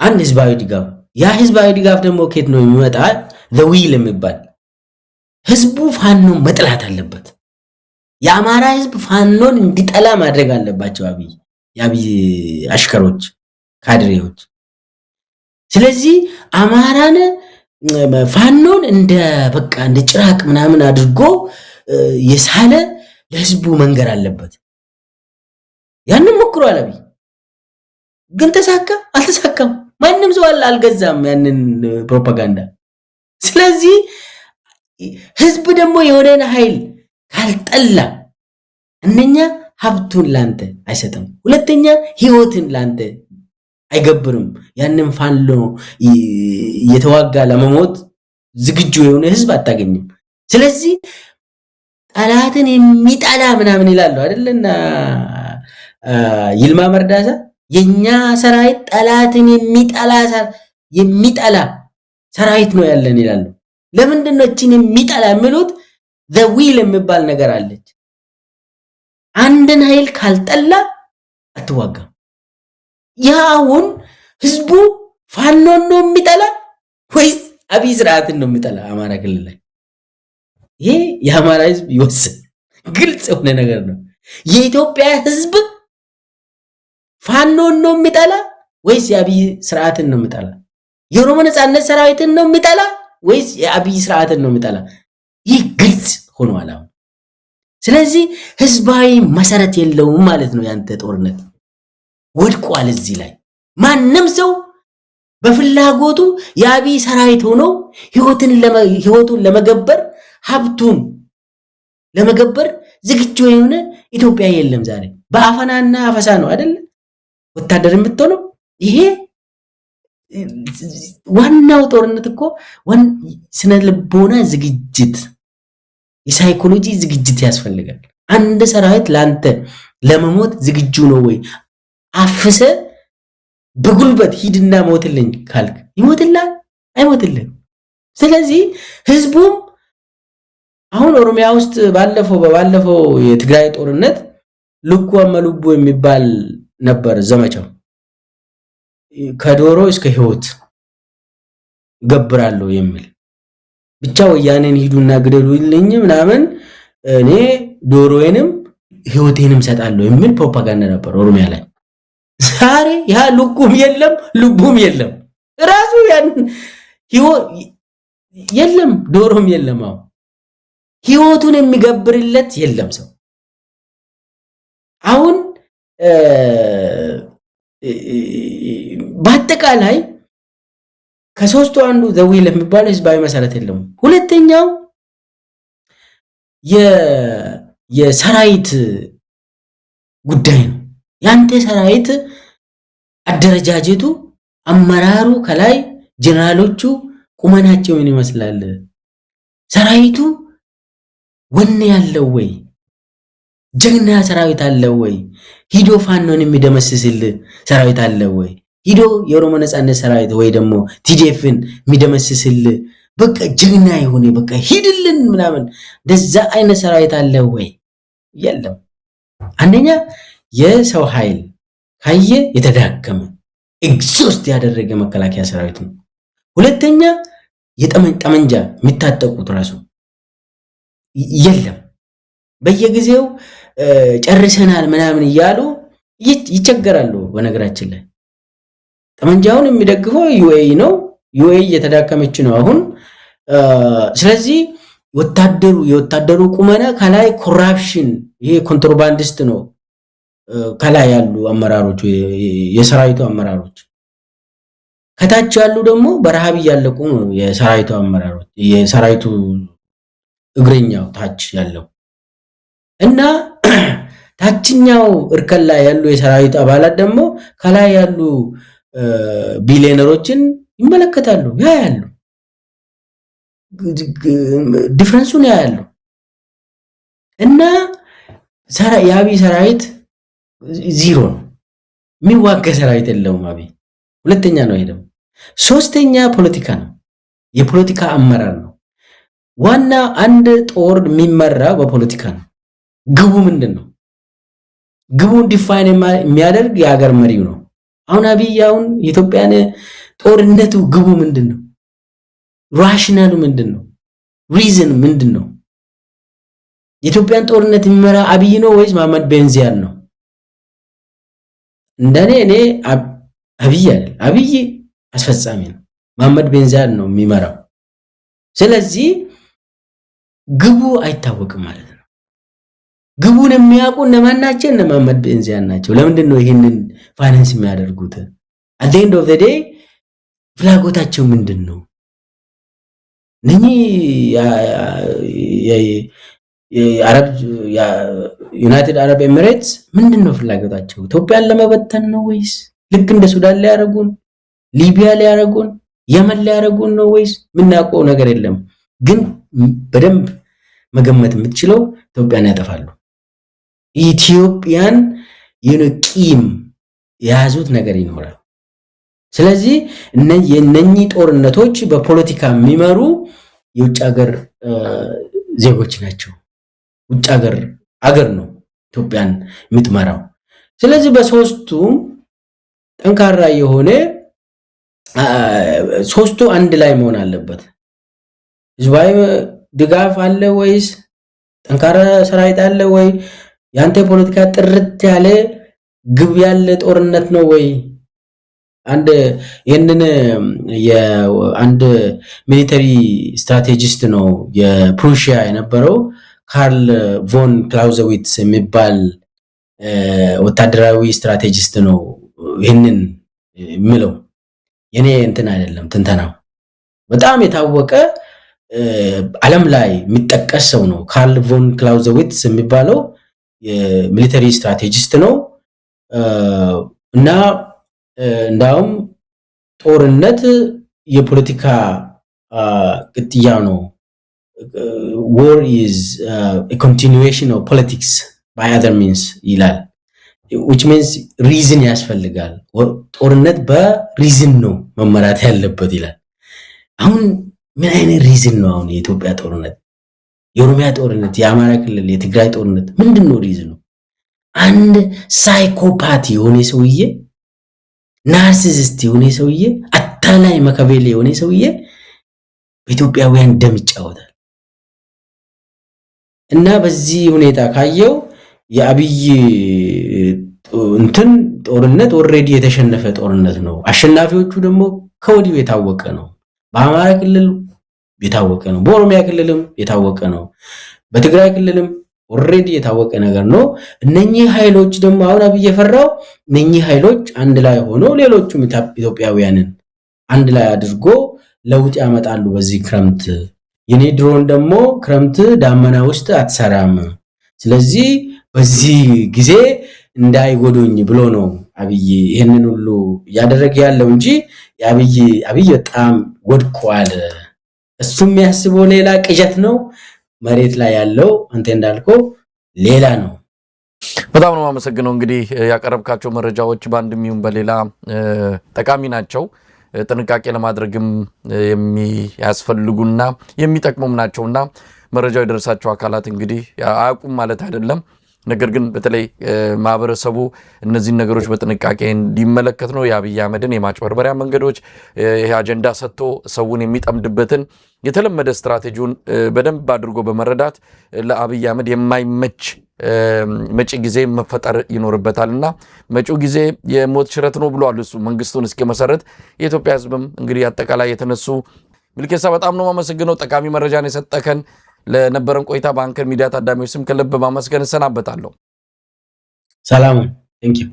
አንድ ህዝባዊ ድጋፍ። ያ ህዝባዊ ድጋፍ ደግሞ ከየት ነው የሚመጣ? ዘዊል የሚባል ህዝቡ ፋኖን መጥላት አለበት። የአማራ ህዝብ ፋኖን እንዲጠላ ማድረግ አለባቸው የአብይ አሽከሮች፣ ካድሬዎች። ስለዚህ አማራን ፋኖን እንደ ጭራቅ ምናምን አድርጎ የሳለ ለህዝቡ መንገር አለበት። ያንን ሞክሯል አብይ፣ ግን ተሳካ አልተሳካም? ማንም ሰው አልገዛም ያንን ፕሮፓጋንዳ። ስለዚህ ህዝብ ደግሞ የሆነን ኃይል ካልጠላ አንደኛ ሀብቱን ላንተ አይሰጥም፣ ሁለተኛ ህይወትን ላንተ አይገብርም። ያንን ፋኖ እየተዋጋ ለመሞት ዝግጁ የሆነ ህዝብ አታገኝም። ስለዚህ ጠላትን የሚጠላ ምናምን ይላሉ አይደለና ይልማ መርዳሳ የኛ ሰራዊት ጠላትን የሚጠላ ሰራዊት ነው ያለን ይላሉ። ለምንድን ነው እቺን የሚጠላ የሚሉት? the will የሚባል ነገር አለች። አንድን ኃይል ካልጠላ አትዋጋም። ያ አሁን ህዝቡ ፋኖን ነው የሚጠላ ወይስ አብይ ስርዓትን ነው የሚጠላ? አማራ ክልል ላይ ይሄ የአማራ ህዝብ ይወስን። ግልጽ የሆነ ነገር ነው። የኢትዮጵያ ህዝብ ፋኖን ነው የሚጠላ ወይስ የአብይ ስርዓትን ነው የሚጠላ? የኦሮሞ ነጻነት ሰራዊትን ነው የሚጠላ ወይስ የአብይ ስርዓትን ነው የሚጠላ? ይህ ግልጽ ሆኗል አሁን። ስለዚህ ህዝባዊ መሰረት የለውም ማለት ነው። ያንተ ጦርነት ወድቋል። እዚህ ላይ ማንም ሰው በፍላጎቱ የአብይ ሰራዊት ሆኖ ህይወቱን ለመገበር ሀብቱን ለመገበር ዝግጁ የሆነ ኢትዮጵያ የለም ዛሬ። በአፈናና አፈሳ ነው አይደል ወታደር የምትሆነው። ይሄ ዋናው ጦርነት እኮ ስነ ልቦና ዝግጅት፣ የሳይኮሎጂ ዝግጅት ያስፈልጋል። አንድ ሰራዊት ለአንተ ለመሞት ዝግጁ ነው ወይ? አፍሰ በጉልበት ሂድና ሞትልኝ ካልክ ይሞትልሃል? አይሞትልህም። ስለዚህ ህዝቡም አሁን ኦሮሚያ ውስጥ ባለፈው የትግራይ ጦርነት ልኩ አመሉቡ የሚባል ነበር ዘመቻው። ከዶሮ እስከ ህይወት ገብራለሁ የሚል ብቻ ወያኔን ሂዱና ግደሉልኝ ምናምን እኔ ዶሮዬንም ህይወቴንም ሰጣለሁ የሚል ፕሮፓጋንዳ ነበር ኦሮሚያ ላይ። ዛሬ ያ ልኩም የለም ልቡም የለም፣ ራሱ ያን የለም ዶሮም የለም። አሁን ህይወቱን የሚገብርለት የለም ሰው። አሁን በአጠቃላይ ከሶስቱ አንዱ ዘዊ ለሚባል ህዝባዊ መሰረት የለም። ሁለተኛው የሰራዊት ጉዳይ ነው። ያንተ ሰራዊት አደረጃጀቱ፣ አመራሩ ከላይ ጀነራሎቹ ቁመናቸው ምን ይመስላል? ሰራዊቱ ወኔ ያለው ወይ? ጀግና ሰራዊት አለው ወይ? ሂዶ ፋኖን የሚደመስስል ሰራዊት አለው ወይ? ሂዶ የኦሮሞ ነጻነት ሰራዊት ወይ ደግሞ ቲዲኤፍን የሚደመስስል በቃ ጀግና የሆነ በቃ ሂድልን ምናምን እንደዛ አይነት ሰራዊት አለው ወይ? የለም። አንደኛ የሰው ኃይል ካየ የተዳከመ ኤግዞስት ያደረገ መከላከያ ሰራዊት ነው። ሁለተኛ የጠመንጃ የሚታጠቁት ራሱ የለም። በየጊዜው ጨርሰናል ምናምን እያሉ ይቸገራሉ። በነገራችን ላይ ጠመንጃውን የሚደግፈው ዩኤኢ ነው። ዩኤኢ እየተዳከመች ነው አሁን። ስለዚህ የወታደሩ ቁመና ከላይ ኮራፕሽን፣ ይሄ ኮንትሮባንዲስት ነው። ከላይ ያሉ አመራሮች፣ የሰራዊቱ አመራሮች፣ ከታች ያሉ ደግሞ በረሃብ እያለቁ ነው። የሰራዊቱ አመራሮች፣ የሰራዊቱ እግረኛው ታች ያለው እና ታችኛው እርከን ላይ ያሉ የሰራዊቱ አባላት ደግሞ ከላይ ያሉ ቢሊዮነሮችን ይመለከታሉ፣ ያያሉ፣ ዲፍረንሱን ያያሉ። እና የአብይ ሰራዊት ዚሮ ነው። የሚዋጋ ሰራዊት የለውም አብይ። ሁለተኛ ነው ይሄ ደግሞ። ሶስተኛ ፖለቲካ ነው፣ የፖለቲካ አመራር ነው። ዋና አንድ ጦር የሚመራ በፖለቲካ ነው። ግቡ ምንድን ነው? ግቡን ዲፋይን የሚያደርግ የሀገር መሪው ነው። አሁን አብይ አሁን የኢትዮጵያን ጦርነቱ ግቡ ምንድን ነው? ራሽናሉ ምንድን ነው? ሪዝን ምንድን ነው? የኢትዮጵያን ጦርነት የሚመራ አብይ ነው ወይስ መሐመድ ቤንዚያን ነው? እንደኔ እኔ አብይ አይደል፣ አብይ አስፈጻሚ ነው። መሐመድ ቤንዚያን ነው የሚመራው። ስለዚህ ግቡ አይታወቅም ማለት ነው። ግቡን የሚያውቁ እነማን ናቸው? እነ መሐመድ ቤንዚያን ናቸው። ለምንድን ነው ይህንን ፋይናንስ የሚያደርጉት? at the end of the day ፍላጎታቸው ምንድን ነው? እነኚህ ዩናይትድ አረብ ኤሚሬትስ ምንድን ነው ፍላጎታቸው? ኢትዮጵያን ለመበተን ነው ወይስ ልክ እንደ ሱዳን ሊያረጉን፣ ሊቢያ ሊያረጉን፣ የመን ሊያረጉን ነው ወይስ? ምናውቀው ነገር የለም። ግን በደንብ መገመት የምትችለው ኢትዮጵያን ያጠፋሉ። ኢትዮጵያን ቂም የያዙት ነገር ይኖራል። ስለዚህ የነኚህ ጦርነቶች በፖለቲካ የሚመሩ የውጭ ሀገር ዜጎች ናቸው። ውጭ ሀገር ነው ኢትዮጵያን የምትመራው። ስለዚህ በሶስቱም ጠንካራ የሆነ ሶስቱ አንድ ላይ መሆን አለበት። ህዝባዊ ድጋፍ አለ ወይስ ጠንካራ ሰራዊት አለ ወይ? ያንተ ፖለቲካ ጥርት ያለ ግብ ያለ ጦርነት ነው ወይ? አንድ ሚሊተሪ ስትራቴጂስት ነው የፕሩሺያ የነበረው ካርል ቮን ክላውዘዊትስ የሚባል ወታደራዊ ስትራቴጂስት ነው ይህንን የሚለው። የኔ እንትን አይደለም ትንተናው። በጣም የታወቀ ዓለም ላይ የሚጠቀስ ሰው ነው። ካርል ቮን ክላውዘዊትስ የሚባለው የሚሊተሪ ስትራቴጂስት ነው እና እንዳውም ጦርነት የፖለቲካ ቅጥያ ነው። war is a continuation of politics by other means ይላል። which means reason ያስፈልጋል። ጦርነት በሪዝን ነው መመራት ያለበት ይላል። አሁን ምን አይነት ሪዝን ነው አሁን የኢትዮጵያ ጦርነት፣ የኦሮሚያ ጦርነት፣ የአማራ ክልል የትግራይ ጦርነት ምንድነው ሪዝኑ? አንድ ሳይኮፓቲ የሆነ ሰውዬ፣ ናርሲሲስት የሆነ ሰውዬ፣ አታላይ መከበሌ የሆነ ሰውዬ በኢትዮጵያውያን ደም ይጫወታል። እና በዚህ ሁኔታ ካየው የአብይ እንትን ጦርነት ኦሬዲ የተሸነፈ ጦርነት ነው። አሸናፊዎቹ ደግሞ ከወዲሁ የታወቀ ነው። በአማራ ክልል የታወቀ ነው። በኦሮሚያ ክልልም የታወቀ ነው። በትግራይ ክልልም ኦሬዲ የታወቀ ነገር ነው። እነኚህ ኃይሎች ደግሞ አሁን አብይ የፈራው እነኚህ ኃይሎች አንድ ላይ ሆኖ ሌሎቹም ኢትዮጵያውያንን አንድ ላይ አድርጎ ለውጥ ያመጣሉ በዚህ ክረምት። የኔ ድሮን ደግሞ ክረምት ዳመና ውስጥ አትሰራም፣ ስለዚህ በዚህ ጊዜ እንዳይጎዱኝ ብሎ ነው አብይ ይሄንን ሁሉ ያደረገ ያለው እንጂ አብይ በጣም ወድቋል። እሱ የሚያስበው ሌላ ቅዠት ነው። መሬት ላይ ያለው አንተ እንዳልከው ሌላ ነው።
በጣም ነው የማመሰግነው። እንግዲህ ያቀረብካቸው መረጃዎች በአንድም ይሁን በሌላ ጠቃሚ ናቸው። ጥንቃቄ ለማድረግም የሚያስፈልጉና የሚጠቅሙም ናቸውና መረጃው የደረሳቸው አካላት እንግዲህ አያውቁም ማለት አይደለም። ነገር ግን በተለይ ማህበረሰቡ እነዚህን ነገሮች በጥንቃቄ እንዲመለከት ነው። የአብይ አህመድን የማጭበርበሪያ መንገዶች ይሄ አጀንዳ ሰጥቶ ሰውን የሚጠምድበትን የተለመደ ስትራቴጂውን በደንብ አድርጎ በመረዳት ለአብይ አህመድ የማይመች መጪ ጊዜ መፈጠር ይኖርበታልና መጪው ጊዜ የሞት ሽረት ነው ብሏል እሱ መንግስቱን እስኪመሰረት። የኢትዮጵያ ህዝብም እንግዲህ አጠቃላይ የተነሱ ሚልኬሳ በጣም ነው የማመሰግነው። ጠቃሚ መረጃን የሰጠከን ለነበረን ቆይታ በአንከር ሚዲያ ታዳሚዎች ስም ከልብ ማመስገን እሰናበታለሁ።
ሰላም። ቴንክ ዩ